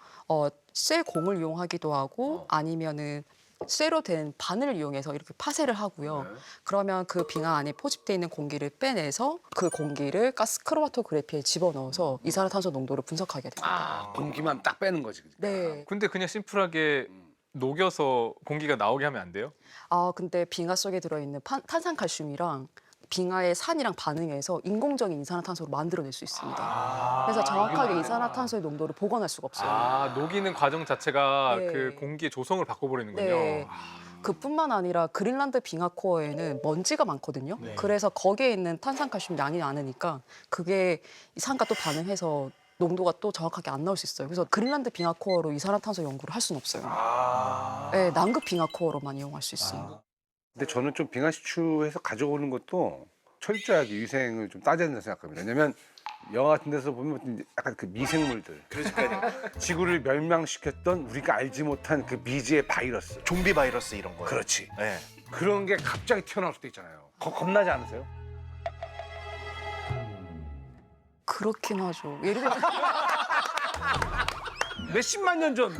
Speaker 6: 쇠 공을 이용하기도 하고 아니면은 쇠로 된 바늘을 이용해서 이렇게 파쇄를 하고요. 그러면 그 빙하 안에 포집되어 있는 공기를 빼내서 그 공기를 가스 크로마토그래피에 집어넣어서 이산화탄소 농도를 분석하게 됩니다.
Speaker 1: 아 공기만 딱 빼는 거지.
Speaker 6: 네.
Speaker 3: 근데 그냥 심플하게 녹여서 공기가 나오게 하면 안 돼요?
Speaker 6: 근데 빙하 속에 들어있는 탄산칼슘이랑 빙하의 산이랑 반응해서 인공적인 이산화탄소를 만들어낼 수 있습니다. 그래서 정확하게 이산화탄소의 농도를 보관할 수가 없어요.
Speaker 3: 아, 녹이는 과정 자체가
Speaker 6: 네.
Speaker 3: 그 공기의 조성을 바꿔버리는군요.
Speaker 6: 네. 그뿐만 아니라 그린란드 빙하 코어에는 먼지가 많거든요.
Speaker 3: 네.
Speaker 6: 그래서 거기에 있는 탄산칼슘 양이 많으니까 그게 이 산과 또 반응해서 농도가 또 정확하게 안 나올 수 있어요. 그래서 그린란드 빙하 코어로 이산화탄소 연구를 할 수는 없어요. 네, 남극 빙하 코어로만 이용할 수 있습니다.
Speaker 1: 근데 저는 좀 빙하 시추해서 가져오는 것도 철저하게 위생을 좀 따져야 된다고 생각합니다. 왜냐면 영화 같은 데서 보면 약간 그 미생물들, 지구를 멸망시켰던 우리가 알지 못한 그 미지의 바이러스.
Speaker 4: 좀비 바이러스 이런 거요.
Speaker 1: 그렇지.
Speaker 4: 네.
Speaker 1: 그런 게 갑자기 튀어나올 수도 있잖아요. 겁나지 않으세요?
Speaker 6: 그렇긴 하죠. 예를 들면
Speaker 1: 몇십만 년 전,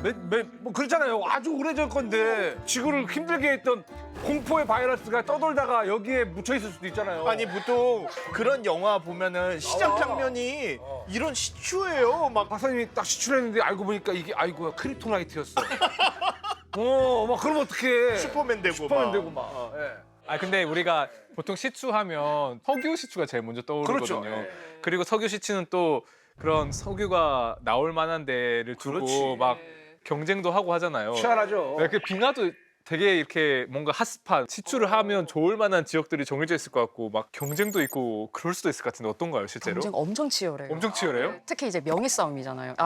Speaker 1: 뭐 그렇잖아요. 아주 오래전 건데 지구를 힘들게 했던 공포의 바이러스가 떠돌다가 여기에 묻혀 있을 수도 있잖아요.
Speaker 4: 아니 보통 그런 영화 보면은 시작 장면이 이런 시추예요. 막
Speaker 1: 박사님이 딱 시출했는데 알고 보니까 이게 아이고야 크립토나이트였어. 막 그러면 어떡해.
Speaker 4: 슈퍼맨 되고
Speaker 1: 슈퍼맨
Speaker 4: 막.
Speaker 1: 되고 막. 예.
Speaker 3: 아 근데 우리가 보통 시추하면 석유 시추가 제일 먼저 떠오르거든요.
Speaker 1: 그렇죠.
Speaker 3: 그리고 석유 시추는 또 그런 석유가 나올 만한 데를 두고
Speaker 1: 그렇지.
Speaker 3: 막 경쟁도 하고 하잖아요.
Speaker 1: 희한하죠.
Speaker 3: 네, 그 빙하도 되게 이렇게 뭔가 핫스팟 시추를 하면 좋을 만한 지역들이 정해져 있을 것 같고 막 경쟁도 있고 그럴 수도 있을 것 같은데 어떤가요 실제로?
Speaker 6: 경쟁 엄청 치열해요.
Speaker 3: 엄청 치열해요?
Speaker 6: 특히 이제 명예 싸움이잖아요.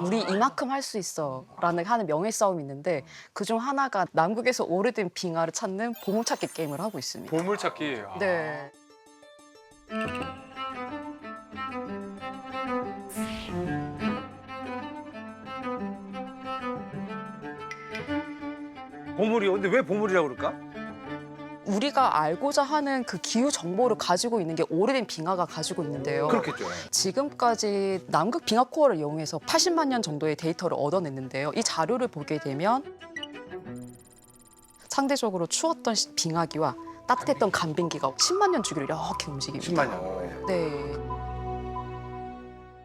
Speaker 6: 우리 이만큼 할 수 있어라는 하는 명예 싸움이 있는데 그중 하나가 남극에서 오래된 빙하를 찾는 보물찾기 게임을 하고 있습니다.
Speaker 3: 보물찾기.
Speaker 6: 네.
Speaker 1: 보물이요. 근데 왜 보물이라고 그럴까?
Speaker 6: 우리가 알고자 하는 그 기후 정보를 가지고 있는 게 오래된 빙하가 가지고 있는데요.
Speaker 1: 그렇겠죠.
Speaker 6: 지금까지 남극 빙하 코어를 이용해서 80만 년 정도의 데이터를 얻어냈는데요. 이 자료를 보게 되면 상대적으로 추웠던 빙하기와 따뜻했던 간빙기가 10만 년 주기로 이렇게 움직입니다.
Speaker 1: 10만 년.
Speaker 6: 네.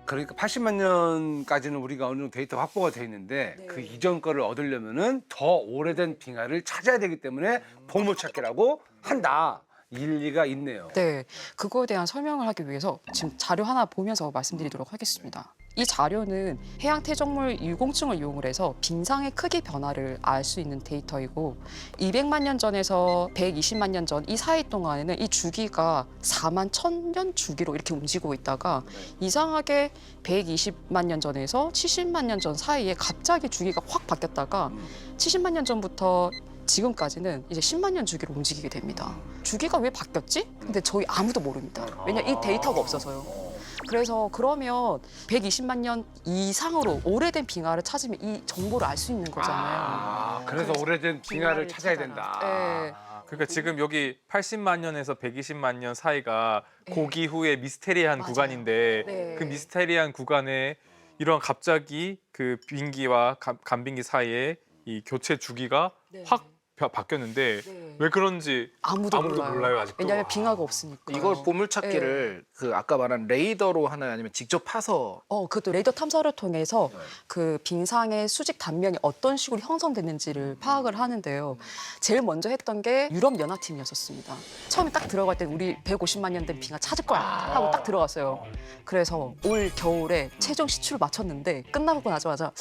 Speaker 1: 그러니까 80만 년까지는 우리가 어느 정도 데이터 확보가 돼 있는데
Speaker 6: 네.
Speaker 1: 그 이전 거를 얻으려면은 더 오래된 빙하를 찾아야 되기 때문에 보물찾기라고 한다. 일리가 있네요.
Speaker 6: 네, 그거에 대한 설명을 하기 위해서 지금 자료 하나 보면서 말씀드리도록 하겠습니다. 이 자료는 해양 태적물 유공층을 이용을 해서 빙상의 크기 변화를 알 수 있는 데이터이고 200만 년 전에서 120만 년 전 이 사이 동안에는 이 주기가 4만 1000년 주기로 이렇게 움직이고 있다가 이상하게 120만 년 전에서 70만 년 전 사이에 갑자기 주기가 확 바뀌었다가 70만 년 전부터 지금까지는 이제 10만 년 주기로 움직이게 됩니다. 주기가 왜 바뀌었지? 근데 저희 아무도 모릅니다. 왜냐 이 데이터가 없어서요. 그래서 그러면 120만 년 이상으로 오래된 빙하를 찾으면 이 정보를 알 수 있는 거잖아요.
Speaker 1: 그래서 오래된 빙하를 찾아야 된다.
Speaker 6: 네.
Speaker 3: 그러니까 지금 여기 80만 년에서 120만 년 사이가
Speaker 6: 네.
Speaker 3: 고기 후에 미스테리한
Speaker 6: 맞아요.
Speaker 3: 구간인데
Speaker 6: 네.
Speaker 3: 그 미스테리한 구간에 이런 갑자기 그 빙기와 간빙기 사이에 이 교체 주기가
Speaker 6: 네.
Speaker 3: 확 바뀌었는데
Speaker 6: 네.
Speaker 3: 왜 그런지
Speaker 6: 아무도
Speaker 3: 몰라요 아직도.
Speaker 6: 왜냐하면 빙하가 없으니까.
Speaker 2: 이걸 보물찾기를 그 아까 말한 레이더로 하나요? 아니면 직접 파서
Speaker 6: 그것도 레이더 탐사를 통해서 그 빙상의 수직 단면이 어떤 식으로 형성됐는지를 파악을 하는데요. 제일 먼저 했던 게 유럽 연합팀이었었습니다. 처음에 딱 들어갈 때 우리 150만 년 된 빙하 찾을 거야 하고 딱 들어갔어요. 그래서 올 겨울에 최종 시추를 마쳤는데 끝나고 나자마자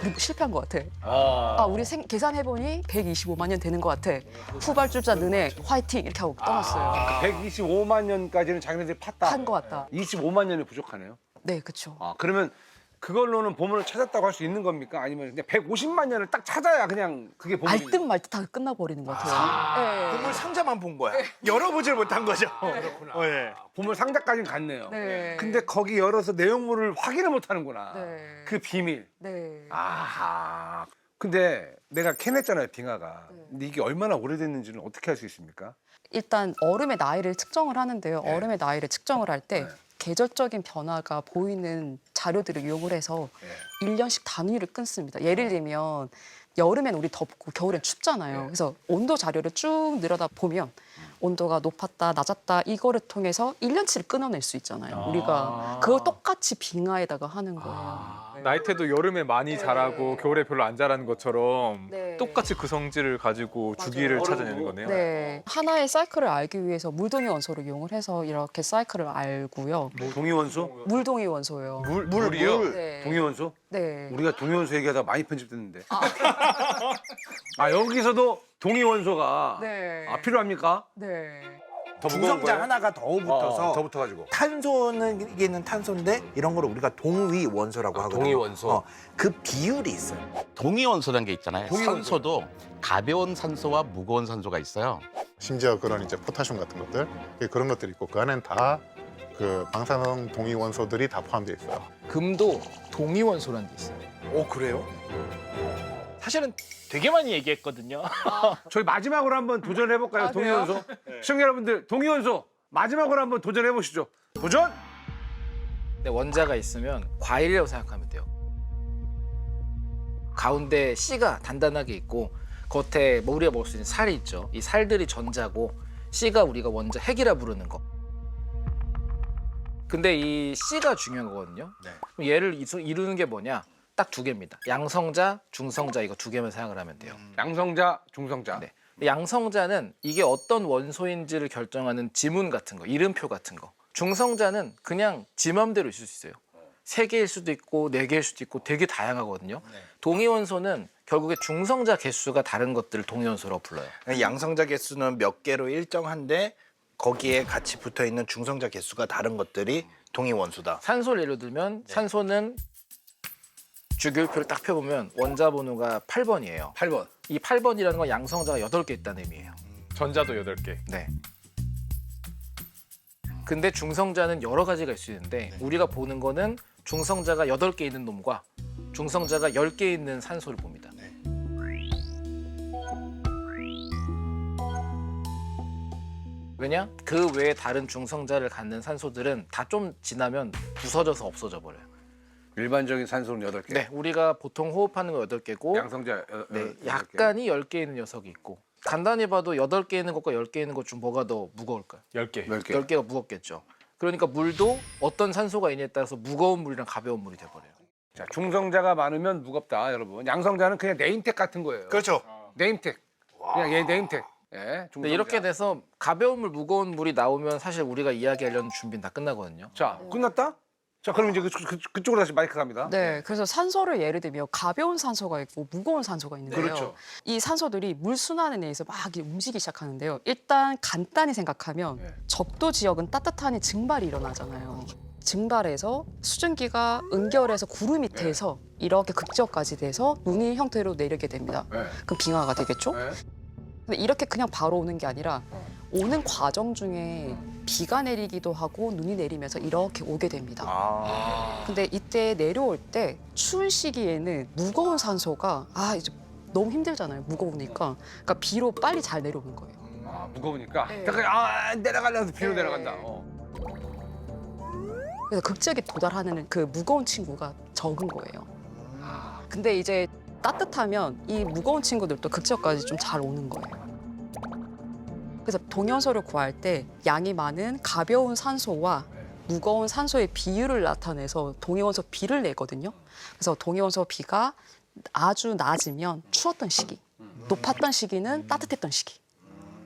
Speaker 6: 우리 실패한 것 같아. 우리 계산해보니 125만 년 되는 것 같아. 후발주자 너네 화이팅 이렇게 하고 떠났어요.
Speaker 1: 125만 년까지는 자기네들이 팠다.
Speaker 6: 한 것 같다.
Speaker 1: 25만 년이 부족하네요.
Speaker 6: 네, 그렇죠.
Speaker 1: 그러면 그걸로는 보물을 찾았다고 할 수 있는 겁니까? 아니면 그냥 150만 년을 딱 찾아야 그냥 그게 보물이
Speaker 6: 알듯 말듯 다 끝나버리는 것 같아요.
Speaker 4: 보물 상자만 본 거야. 열어보질 못한 거죠. 네.
Speaker 1: 보물 상자까지는 갔네요.
Speaker 6: 네.
Speaker 1: 근데 거기 열어서 내용물을 확인을 못 하는구나.
Speaker 6: 네.
Speaker 1: 그 비밀.
Speaker 6: 네.
Speaker 1: 아하. 근데 내가 캐냈잖아요, 빙하가. 근데 이게 얼마나 오래됐는지는 어떻게 할 수 있습니까?
Speaker 6: 일단 얼음의 나이를 측정을 하는데요. 얼음의 나이를 측정을 할 때 계절적인 변화가 보이는 자료들을 이용을 해서 1년씩 단위를 끊습니다. 예를 들면 여름엔 우리 덥고 겨울엔 춥잖아요. 그래서 온도 자료를 쭉 늘어다 보면 온도가 높았다 낮았다 이거를 통해서 1년치를 끊어낼 수 있잖아요. 우리가 그거 똑같이 빙하에다가 하는 거예요.
Speaker 3: 나이테도 여름에 많이 자라고 겨울에 별로 안 자라는 것처럼
Speaker 6: 네.
Speaker 3: 똑같이 그 성질을 가지고 주기를 찾아내는 거네요.
Speaker 6: 네, 하나의 사이클을 알기 위해서 물동이 원소를 이용을 해서 이렇게 사이클을 알고요.
Speaker 1: 동위원소?
Speaker 6: 물동이 원소예요.
Speaker 3: 물이요?
Speaker 6: 네.
Speaker 1: 동위원소?
Speaker 6: 네.
Speaker 1: 우리가 동위원소 얘기하다 많이 편집됐는데. 아 여기서도 동위원소가
Speaker 6: 네.
Speaker 1: 필요합니까?
Speaker 6: 네.
Speaker 1: 더 무거운
Speaker 4: 중성자
Speaker 1: 거예요?
Speaker 4: 하나가 더 붙어서
Speaker 1: 더 붙어가지고.
Speaker 4: 탄소는 이게는 탄소인데 이런 거를 우리가 동위 원소라고 하거든요.
Speaker 1: 동위 원소.
Speaker 4: 그 비율이 있어요.
Speaker 7: 동위원소라는 게 있잖아요.
Speaker 1: 동위원소.
Speaker 7: 산소도 가벼운 산소와 무거운 산소가 있어요.
Speaker 8: 심지어 그런 이제 포타슘 같은 것들 그런 것들이 있고 그 안엔 다 그 방사능 동위 원소들이 다 포함되어 있어요.
Speaker 2: 금도 동위원소라는 게 있어요.
Speaker 4: 오 그래요?
Speaker 2: 사실은 되게 많이 얘기했거든요.
Speaker 1: 저희 마지막으로 한번 도전해볼까요?
Speaker 6: 아,
Speaker 1: 동위원소. 시청자 여러분들 동위원소 마지막으로 한번 도전해보시죠. 도전!
Speaker 2: 근데 원자가 있으면 과일이라고 생각하면 돼요. 가운데 씨가 단단하게 있고 겉에 뭐 우리가 먹을 수 있는 살이 있죠. 이 살들이 전자고 씨가 우리가 원자 핵이라 부르는 거. 근데 이 씨가 중요한 거거든요. 그럼 얘를 이루는 게 뭐냐? 딱 두 개입니다. 양성자, 중성자 이거 두 개만 생각을 하면 돼요.
Speaker 1: 양성자, 중성자.
Speaker 2: 네. 양성자는 이게 어떤 원소인지를 결정하는 지문 같은 거, 이름표 같은 거. 중성자는 그냥 지 맘대로 있을 수 있어요. 3개일 수도 있고 4개일 수도 있고 되게 다양하거든요. 동위원소는 결국에 중성자 개수가 다른 것들을 동위원소라고 불러요.
Speaker 4: 양성자 개수는 몇 개로 일정한데 거기에 같이 붙어 있는 중성자 개수가 다른 것들이 동위 원소다.
Speaker 2: 산소를 예를 들면 산소는 주기율표를 딱 펴보면 원자 번호가 8번이에요.
Speaker 1: 8번.
Speaker 2: 이 8번이라는 건 양성자가 8개 있다는 의미예요.
Speaker 3: 전자도 8개.
Speaker 2: 네. 근데 중성자는 여러 가지가 있을 수 있는데 우리가 보는 거는 중성자가 8개 있는 놈과 중성자가 10개 있는 산소를 봅니다. 왜냐? 그 외에 다른 중성자를 갖는 산소들은 다 좀 지나면 부서져서 없어져 버려요.
Speaker 1: 일반적인 산소는 8개.
Speaker 2: 네, 우리가 보통 호흡하는 거 8개고
Speaker 1: 양성자
Speaker 2: 네,
Speaker 1: 8개.
Speaker 2: 약간이 10개 있는 녀석이 있고 간단히 봐도 8개 있는 것과 10개 있는 것 중 뭐가 더 무거울까요?
Speaker 3: 10개.
Speaker 1: 10개.
Speaker 2: 10개가 무겁겠죠. 그러니까 물도 어떤 산소가 있냐에 따라서 무거운 물이랑 가벼운 물이 돼버려요.
Speaker 1: 자, 중성자가 많으면 무겁다, 여러분. 양성자는 그냥 네임택 같은 거예요.
Speaker 4: 그렇죠.
Speaker 1: 네임택. 그냥 얘 네임택. 예, 중성자.
Speaker 2: 근데 이렇게 돼서 가벼운 물, 무거운 물이 나오면 사실 우리가 이야기하려는 준비는 다 끝나거든요.
Speaker 1: 자, 끝났다? 자, 그럼 이제 그쪽으로 다시 마이크 갑니다.
Speaker 6: 네, 그래서 산소를 예를 들면 가벼운 산소가 있고 무거운 산소가 있는데요.
Speaker 1: 그렇죠.
Speaker 6: 이 산소들이 물 순환에 의해서 막 이렇게 움직이기 시작하는데요. 일단 간단히 생각하면
Speaker 1: 네.
Speaker 6: 적도 지역은 따뜻한 증발이 일어나잖아요. 증발해서 수증기가 응결해서 구름 밑에서 이렇게 극적까지 돼서 눈이 형태로 내리게 됩니다.
Speaker 1: 네.
Speaker 6: 그럼 빙하가 되겠죠?
Speaker 1: 네.
Speaker 6: 근데 이렇게 그냥 바로 오는 게 아니라 오는 과정 중에 비가 내리기도 하고 눈이 내리면서 이렇게 오게 됩니다. 근데 이때 내려올 때 추운 시기에는 무거운 산소가 이제 너무 힘들잖아요. 무거우니까. 그러니까 비로 빨리 잘 내려오는 거예요.
Speaker 1: 무거우니까.
Speaker 6: 네.
Speaker 1: 약간 내려가려서 비로
Speaker 6: 네.
Speaker 1: 내려간다.
Speaker 6: 그래서 극적에 도달하는 그 무거운 친구가 적은 거예요. 근데 이제 따뜻하면 이 무거운 친구들도 극적까지 좀 잘 오는 거예요. 그래서 동위원소를 구할 때 양이 많은 가벼운 산소와 무거운 산소의 비율을 나타내서 동위원소 비를 내거든요. 그래서 동위원소 비가 아주 낮으면 추웠던 시기, 높았던 시기는 따뜻했던 시기.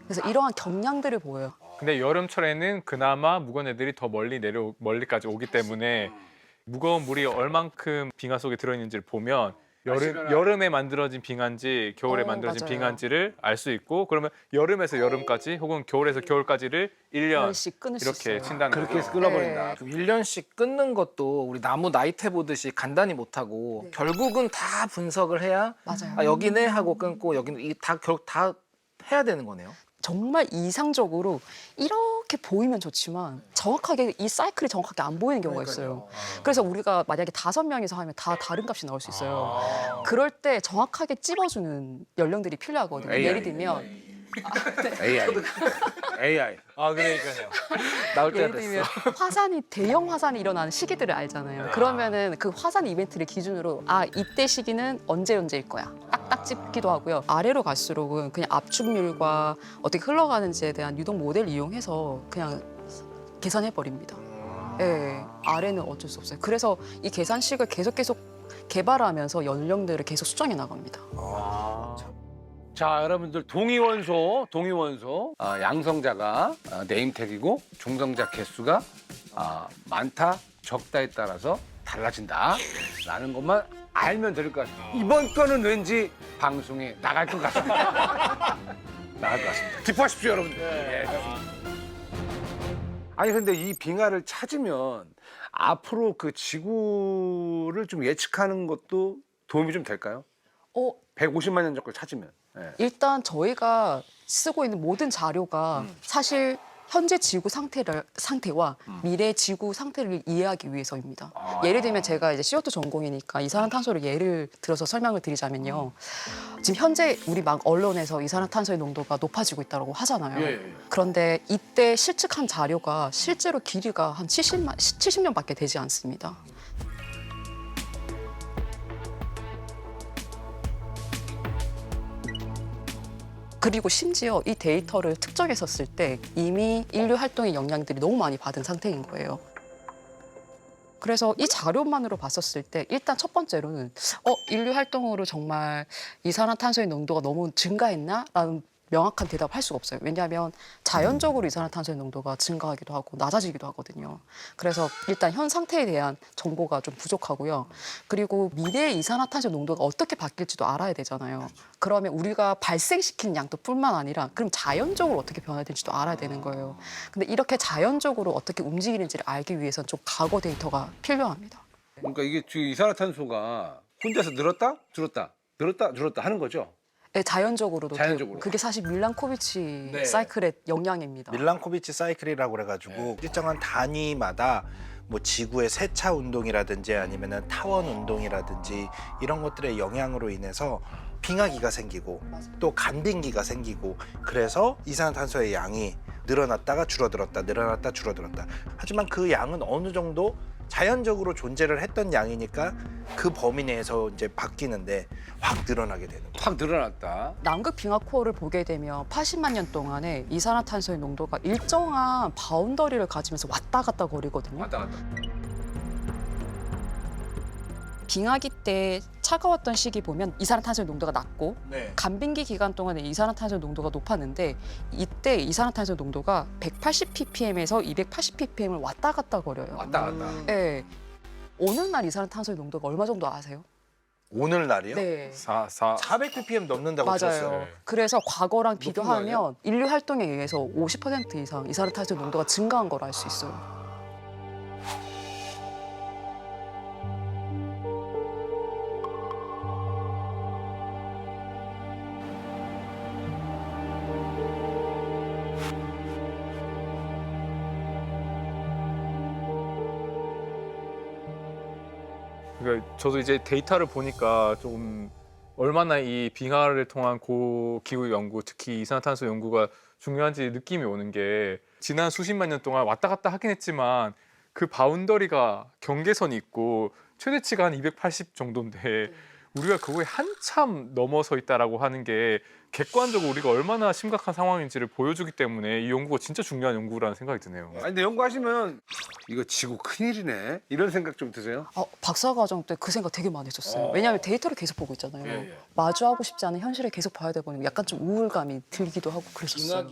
Speaker 6: 그래서 이러한 경향들을 보여요.
Speaker 3: 근데 여름철에는 그나마 무거운 애들이 더 멀리까지 오기 때문에 무거운 물이 얼만큼 빙하 속에 들어있는지를 보면 여름에 만들어진 빙하인지 겨울에 만들어진
Speaker 6: 맞아요.
Speaker 3: 빙하인지를 알 수 있고 그러면 여름에서 여름까지 혹은 겨울에서 겨울까지를 1년
Speaker 6: 일씩 끊을 수
Speaker 3: 이렇게
Speaker 6: 있어요.
Speaker 3: 친다는
Speaker 1: 그렇게
Speaker 3: 거죠.
Speaker 1: 해서 끊어버린다.
Speaker 2: 그럼 1년씩 끊는 것도 우리 나무 나이테 보듯이 간단히 못하고 결국은 다 분석을 해야
Speaker 6: 맞아요.
Speaker 2: 여기네 하고 끊고 여기는 다 해야 되는 거네요.
Speaker 6: 정말 이상적으로 이렇게 보이면 좋지만 정확하게 이 사이클이 정확하게 안 보이는 경우가 있어요. 그래서 우리가 만약에 5명이서 하면 다 다른 값이 나올 수 있어요. 그럴 때 정확하게 찝어주는 연령들이 필요하거든요.
Speaker 1: AI.
Speaker 6: 예를 들면
Speaker 1: AI.
Speaker 4: 아 그러니까요.
Speaker 2: 나올 때가
Speaker 6: 예를
Speaker 2: 됐어.
Speaker 6: 들면 대형 화산이 일어나는 시기들을 알잖아요. 그러면은 그 화산 이벤트를 기준으로 이때 시기는 언제일 거야. 딱딱 찍기도 하고요. 아래로 갈수록은 그냥 압축률과 어떻게 흘러가는지에 대한 유동 모델을 이용해서 그냥 계산해 버립니다. 예, 아래는 어쩔 수 없어요. 그래서 이 계산식을 계속 개발하면서 연령들을 계속 수정해 나갑니다.
Speaker 1: 자, 여러분들 동위원소 양성자가 네임택이고 중성자 개수가 많다, 적다에 따라서 달라진다라는 것만 알면 될 것 같습니다. 이번 거는 왠지 방송에 나갈 것 같습니다. 나갈 것 같습니다. 기뻐하십시오, 여러분들. 예, 좋습니다. 아니 근데 이 빙하를 찾으면 앞으로 그 지구를 좀 예측하는 것도 도움이 좀 될까요? 150만 년 전 걸 찾으면. 예.
Speaker 6: 일단 저희가 쓰고 있는 모든 자료가 사실 현재 지구 상태와 미래 지구 상태를 이해하기 위해서입니다. 예를 들면 제가 이제 CO2 전공이니까 이산화탄소를 예를 들어서 설명을 드리자면요. 지금 현재 우리 막 언론에서 이산화탄소의 농도가 높아지고 있다고 하잖아요.
Speaker 1: 예.
Speaker 6: 그런데 이때 실측한 자료가 실제로 길이가 한 70년밖에 되지 않습니다. 그리고 심지어 이 데이터를 특정했었을 때 이미 인류 활동의 영향들이 너무 많이 받은 상태인 거예요. 그래서 이 자료만으로 봤었을 때 일단 첫 번째로는 인류 활동으로 정말 이산화탄소의 농도가 너무 증가했나? 라는 명확한 대답을 할 수가 없어요. 왜냐하면 자연적으로 이산화탄소의 농도가 증가하기도 하고 낮아지기도 하거든요. 그래서 일단 현 상태에 대한 정보가 좀 부족하고요. 그리고 미래의 이산화탄소 농도가 어떻게 바뀔지도 알아야 되잖아요. 그러면 우리가 발생시키는 양도 뿐만 아니라 그럼 자연적으로 어떻게 변화될지도 알아야 되는 거예요. 근데 이렇게 자연적으로 어떻게 움직이는지를 알기 위해서는 좀 과거 데이터가 필요합니다.
Speaker 1: 그러니까 이게 지금 이산화탄소가 혼자서 늘었다, 줄었다 하는 거죠?
Speaker 6: 네, 자연적으로도
Speaker 1: 자연적으로.
Speaker 6: 되고 그게 사실 밀란코비치
Speaker 1: 네.
Speaker 6: 사이클의 영향입니다.
Speaker 4: 밀란코비치 사이클이라고 그래가지고 일정한 단위마다 뭐 지구의 세차 운동이라든지 아니면은 타원 운동이라든지 이런 것들의 영향으로 인해서 빙하기가 생기고 또 간빙기가 생기고 그래서 이산화탄소의 양이 늘어났다가 줄어들었다 하지만 그 양은 어느 정도 자연적으로 존재를 했던 양이니까 그 범위 내에서 이제 바뀌는데 확 늘어나게 되는 거예요.
Speaker 1: 확 늘어났다.
Speaker 6: 남극 빙하 코어를 보게 되면 80만 년 동안에 이산화탄소의 농도가 일정한 바운더리를 가지면서 왔다 갔다 거리거든요.
Speaker 1: 왔다 갔다.
Speaker 6: 빙하기 때 차가웠던 시기 보면 이산화탄소의 농도가 낮고
Speaker 4: 네.
Speaker 6: 간빙기 기간 동안에 이산화탄소 농도가 높았는데 이때 이산화탄소 농도가 180 ppm에서 280 ppm을 왔다 갔다 거려요.
Speaker 1: 왔다 갔다.
Speaker 6: 네. 오늘날 이산화탄소의 농도가 얼마 정도 아세요?
Speaker 4: 오늘날이요?
Speaker 6: 네.
Speaker 4: 400 ppm 넘는다고
Speaker 6: 맞아요.
Speaker 4: 들었어요.
Speaker 6: 그래서 과거랑
Speaker 1: 높은 거
Speaker 6: 비교하면 인류 활동에 의해서 50% 이상 이산화탄소 농도가 증가한 걸 알 수 있어요.
Speaker 3: 그러니까 저도 이제 데이터를 보니까 좀 얼마나 이 빙하를 통한 고기후 연구, 특히 이산화탄소 연구가 중요한지 느낌이 오는 게 지난 수십만 년 동안 왔다 갔다 하긴 했지만 그 바운더리가 경계선이 있고 최대치가 한 280 정도인데 우리가 그거에 한참 넘어서 있다라고 하는 게 객관적으로 우리가 얼마나 심각한 상황인지를 보여주기 때문에 이 연구가 진짜 중요한 연구라는 생각이 드네요.
Speaker 1: 아니 근데 연구하시면 이거 지구 큰일이네 이런 생각 좀 드세요?
Speaker 6: 박사과정 때 그 생각 되게 많이 했었어요. 왜냐하면 데이터를 계속 보고 있잖아요.
Speaker 1: 예.
Speaker 6: 마주하고 싶지 않은 현실을 계속 봐야 되다 보니 약간 좀 우울감이 들기도 하고 그랬었어요.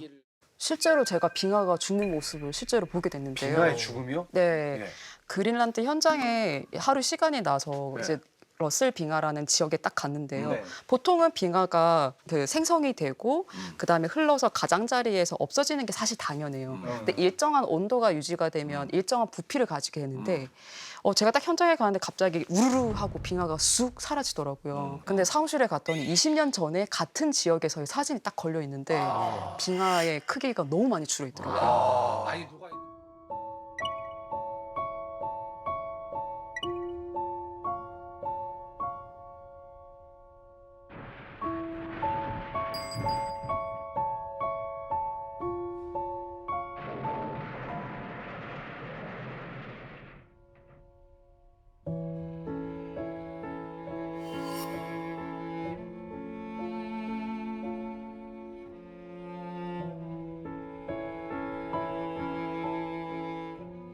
Speaker 6: 실제로 제가 빙하가 죽는 모습을 실제로 보게 됐는데요.
Speaker 1: 빙하의 죽음이요?
Speaker 6: 네.
Speaker 1: 예.
Speaker 6: 그린란드 현장에 하루 시간이 나서
Speaker 1: 네.
Speaker 6: 이제 러셀 빙하라는 지역에 딱 갔는데요.
Speaker 1: 네.
Speaker 6: 보통은 빙하가 그 생성이 되고 그다음에 흘러서 가장자리에서 없어지는 게 사실 당연해요. 근데 일정한 온도가 유지가 되면 일정한 부피를 가지게 되는데 제가 딱 현장에 가는데 갑자기 우르르 하고 빙하가 쑥 사라지더라고요. 근데 사무실에 갔더니 20년 전에 같은 지역에서의 사진이 딱 걸려 있는데 빙하의 크기가 너무 많이 줄어 있더라고요.
Speaker 1: 아니 누가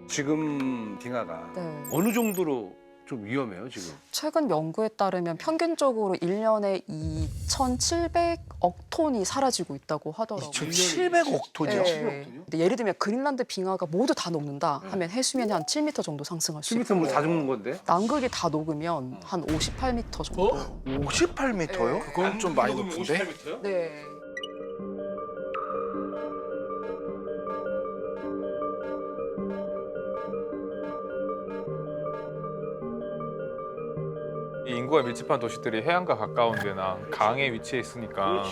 Speaker 1: 지금 빙하가
Speaker 6: 네.
Speaker 1: 어느 정도로 좀 위험해요 지금?
Speaker 6: 최근 연구에 따르면 평균적으로 1년에 2,700억 톤이 사라지고 있다고 하더라고요.
Speaker 4: 2,700억 톤이요?
Speaker 6: 네. 근데 예를 들면 그린란드 빙하가 모두 다 녹는다 하면 해수면이 한 7m 정도 상승할 수
Speaker 1: 7m
Speaker 6: 있고
Speaker 1: 뭐다 죽는 건데?
Speaker 6: 남극이 다 녹으면 한 58m 정도.
Speaker 4: 58m요? 그건 좀 많이 높은데?
Speaker 6: 네.
Speaker 3: 이 인구가 밀집한 도시들이 해안과 가까운 데나 강에 위치해 있으니까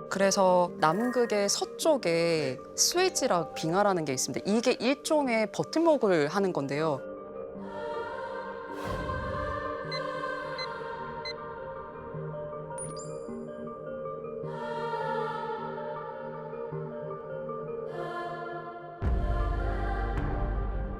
Speaker 6: 그래서 남극의 서쪽에 스웨이지락 빙하라는 게 있습니다. 이게 일종의 버팀목을 하는 건데요.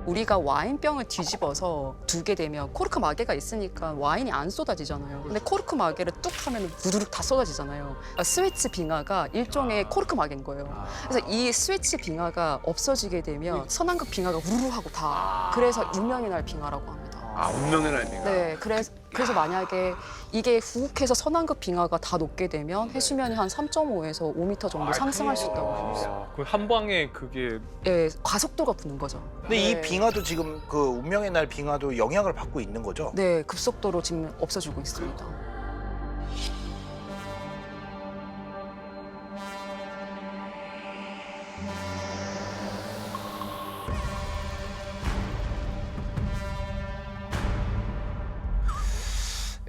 Speaker 6: 우리가 와인병을 뒤집어서 두게 되면 코르크 마개가 있으니까 와인이 안 쏟아지잖아요. 근데 코르크 마개를 뚝 하면 무두룩 다 쏟아지잖아요. 스위치 빙하가 일종의 코르크 마개인 거예요. 그래서 이 스위치 빙하가 없어지게 되면 서남극 빙하가 우르르 하고 다. 그래서 운명의 날 빙하라고 합니다.
Speaker 1: 아 운명의 날 빙하.
Speaker 6: 네, 그래서 만약에 이게 후욱해서 서남극 빙하가 다 녹게 되면 해수면이 한 3.5에서 5m 정도 상승할 수 있다고 합니다.
Speaker 3: 그 한 방에 그게
Speaker 6: 예, 가속도가 붙는 거죠.
Speaker 4: 근데
Speaker 6: 네.
Speaker 4: 이 빙하도 지금 그 운명의 날 빙하도 영향을 받고 있는 거죠?
Speaker 6: 네, 급속도로 지금 없어지고 있습니다.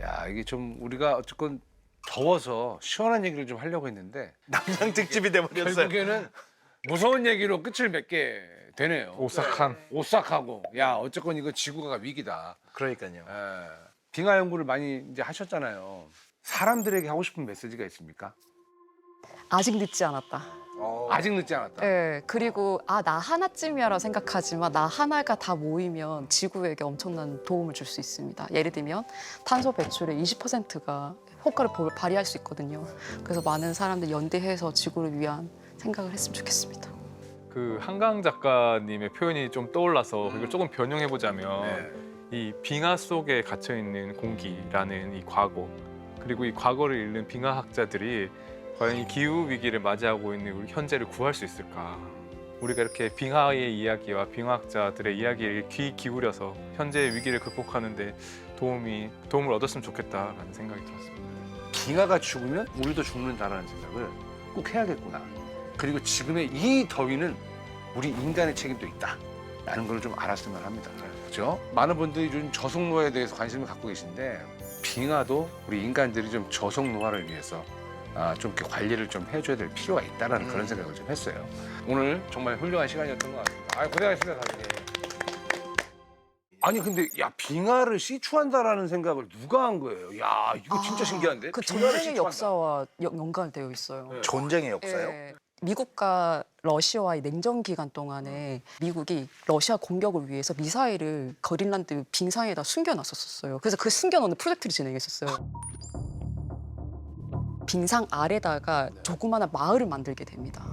Speaker 1: 야 이게 좀 우리가 어쨌건 더워서 시원한 얘기를 좀 하려고 했는데
Speaker 4: 남양 특집이 돼버렸어요.
Speaker 1: 결국에는 무서운 얘기로 끝을 맺게 되네요.
Speaker 3: 오싹한
Speaker 1: 오싹하고 야 어쨌건 이거 지구가 위기다.
Speaker 4: 그러니까요.
Speaker 1: 예. 빙하 연구를 많이 이제 하셨잖아요. 사람들에게 하고 싶은 메시지가 있습니까?
Speaker 6: 아직 늦지 않았다.
Speaker 1: 아직 늦지 않았다.
Speaker 6: 네, 그리고 나 하나쯤이야라 생각하지만 나 하나가 다 모이면 지구에게 엄청난 도움을 줄 수 있습니다. 예를 들면 탄소 배출의 20%가 효과를 발휘할 수 있거든요. 그래서 많은 사람들 연대해서 지구를 위한 생각을 했으면 좋겠습니다.
Speaker 3: 그 한강 작가님의 표현이 좀 떠올라서 이걸 조금 변형해 보자면
Speaker 1: 네.
Speaker 3: 이 빙하 속에 갇혀 있는 공기라는 이 과거 그리고 이 과거를 읽는 빙하학자들이 과연 이 기후 위기를 맞이하고 있는 우리 현재를 구할 수 있을까? 우리가 이렇게 빙하의 이야기와 빙하학자들의 이야기에 귀 기울여서 현재의 위기를 극복하는데 도움을 얻었으면 좋겠다라는 생각이 들었습니다.
Speaker 1: 빙하가 죽으면 우리도 죽는다라는 생각을 꼭 해야겠구나. 그리고 지금의 이 더위는 우리 인간의 책임도 있다라는 걸 좀 알았으면 합니다. 그렇죠? 많은 분들이 좀 저속노화에 대해서 관심을 갖고 계신데 빙하도 우리 인간들이 좀 저속노화를 위해서 좀 이렇게 관리를 좀 해줘야 될 필요가 있다라는 그런 생각을 좀 했어요. 오늘 정말 훌륭한 시간이었던 것 같습니다. 고생하셨습니다, 선생님. 아니 근데 야 빙하를 시추한다라는 생각을 누가 한 거예요? 야 이거 진짜 신기한데?
Speaker 6: 그
Speaker 1: 빙하를
Speaker 6: 전쟁의
Speaker 1: 시추한다.
Speaker 6: 역사와 연관되어 있어요.
Speaker 4: 전쟁의 역사요?
Speaker 6: 예. 미국과 러시아와의 냉전 기간 동안에 미국이 러시아 공격을 위해서 미사일을 그린란드 빙상에다 숨겨놨었어요. 그래서 그 숨겨놓는 프로젝트를 진행했었어요. 빙상 아래다가 조그마한 마을을 만들게 됩니다.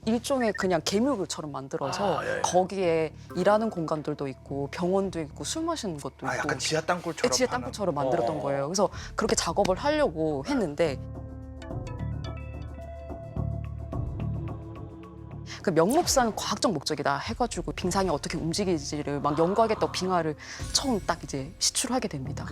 Speaker 6: 일종의 그냥 개묘구처럼 만들어서 거기에 일하는 공간들도 있고 병원도 있고 술 마시는 것도 있고
Speaker 4: 약간 지하 땅굴처럼.
Speaker 6: 지하 땅굴처럼 만들었던 거예요. 그래서 그렇게 작업을 하려고 했는데 그 명목상 과학적 목적이다 해가지고 빙상이 어떻게 움직이지를 막 연구하겠다고 빙하를 처음 딱 이제 시출하게 됩니다.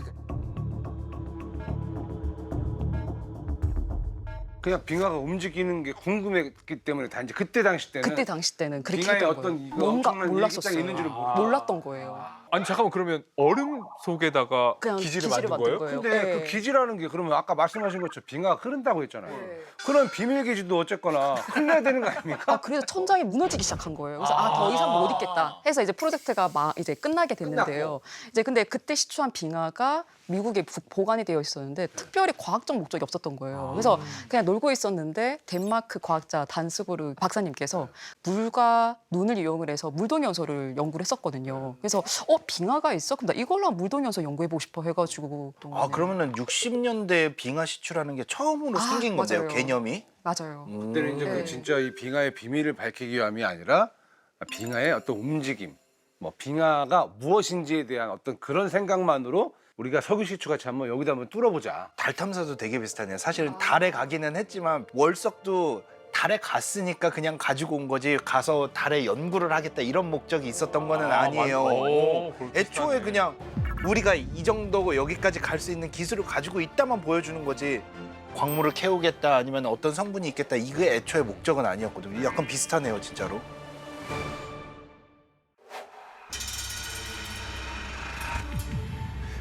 Speaker 1: 그냥 빙하가 움직이는 게 궁금했기 때문에 단지 그때 당시 때는
Speaker 6: 그때 당시 때는 그렇게
Speaker 1: 빙하에
Speaker 6: 했던
Speaker 1: 어떤
Speaker 6: 거예요.
Speaker 1: 이거
Speaker 6: 뭔가
Speaker 1: 엄청난
Speaker 6: 몰랐었어요.
Speaker 1: 일기장이 있는 줄을
Speaker 6: 몰랐던 거예요.
Speaker 3: 아니 잠깐만 그러면 얼음 속에다가
Speaker 6: 그냥
Speaker 3: 기지를 만든 거예요?
Speaker 1: 근데
Speaker 6: 네.
Speaker 1: 그 기지라는 게 그러면 아까 말씀하신 것처럼 빙하가 흐른다고 했잖아요.
Speaker 6: 네.
Speaker 1: 그런 비밀 기지도 어쨌거나 흘려야 되는 거 아닙니까?
Speaker 6: 그래서 천장이 무너지기 시작한 거예요. 그래서 더 이상 못 있겠다 해서 이제 프로젝트가 이제 끝나게 됐는데요. 이제 근데 그때 시추한 빙하가 미국에 보관이 되어 있었는데 특별히 과학적 목적이 없었던 거예요. 그래서 그냥 놀고 있었는데 덴마크 과학자 단스고르 박사님께서 물과 눈을 이용을 해서 물동연소를 연구를 했었거든요. 그래서 빙하가 있어? 그럼 나 이걸로 물동연서 연구해보고 싶어 해가지고.
Speaker 4: 아 그러면은 60년대 빙하 시추라는 게 처음으로
Speaker 6: 아,
Speaker 4: 생긴 건데요,
Speaker 6: 맞아요.
Speaker 4: 개념이?
Speaker 6: 맞아요.
Speaker 1: 그때는 이제 그
Speaker 6: 네.
Speaker 1: 진짜 이 빙하의 비밀을 밝히기 위함이 아니라 빙하의 어떤 움직임, 뭐 빙하가 무엇인지에 대한 어떤 그런 생각만으로 우리가 석유시추 같이 한번 여기다 한번 뚫어보자.
Speaker 4: 달 탐사도 되게 비슷하네요. 사실은 달에 가기는 했지만 월석도 달에 갔으니까 그냥 가지고 온 거지 가서 달에 연구를 하겠다 이런 목적이 있었던 거는 아니에요.
Speaker 3: 오, 그렇게
Speaker 4: 애초에
Speaker 3: 비슷하네.
Speaker 4: 그냥 우리가 이 정도고 여기까지 갈 수 있는 기술을 가지고 있다만 보여주는 거지 광물을 캐오겠다 아니면 어떤 성분이 있겠다 이게 애초에 목적은 아니었거든요. 약간 비슷하네요, 진짜로.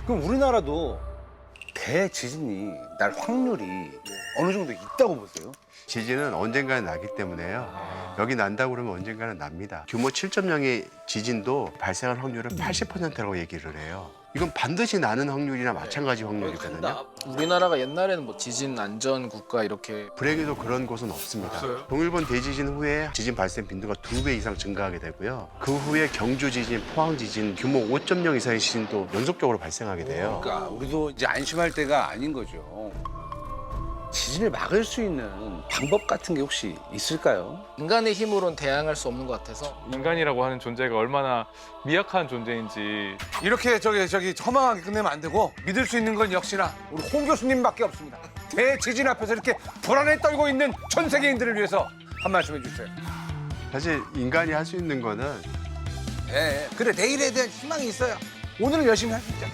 Speaker 1: 그럼 우리나라도 대지진이 날 확률이 어느 정도 있다고 보세요?
Speaker 9: 지진은 언젠가는 나기 때문에요. 여기 난다고 그러면 언젠가는 납니다. 규모 7.0의 지진도 발생할 확률은 80%라고 얘기를 해요. 이건 반드시 나는 확률이나 마찬가지 확률이거든요.
Speaker 2: 우리나라가 옛날에는 뭐 지진 안전 국가 이렇게
Speaker 9: 불행히도 그런 곳은 없습니다.
Speaker 3: 없어요?
Speaker 9: 동일본 대지진 후에 지진 발생 빈도가 2배 이상 증가하게 되고요. 그 후에 경주 지진, 포항 지진 규모 5.0 이상의 지진도 연속적으로 발생하게 돼요.
Speaker 1: 그러니까 우리도 이제 안심할 때가 아닌 거죠. 지진을 막을 수 있는 방법 같은 게 혹시 있을까요?
Speaker 2: 인간의 힘으로는 대항할 수 없는 것 같아서
Speaker 3: 인간이라고 하는 존재가 얼마나 미약한 존재인지
Speaker 1: 이렇게 저기 허망하게 끝내면 안 되고 믿을 수 있는 건 역시나 우리 홍 교수님밖에 없습니다. 대지진 앞에서 이렇게 불안에 떨고 있는 전 세계인들을 위해서 한 말씀 해주세요.
Speaker 9: 사실 인간이 할 수 있는 거는
Speaker 1: 그래 내일에 대한 희망이 있어요. 오늘은 열심히 하시자.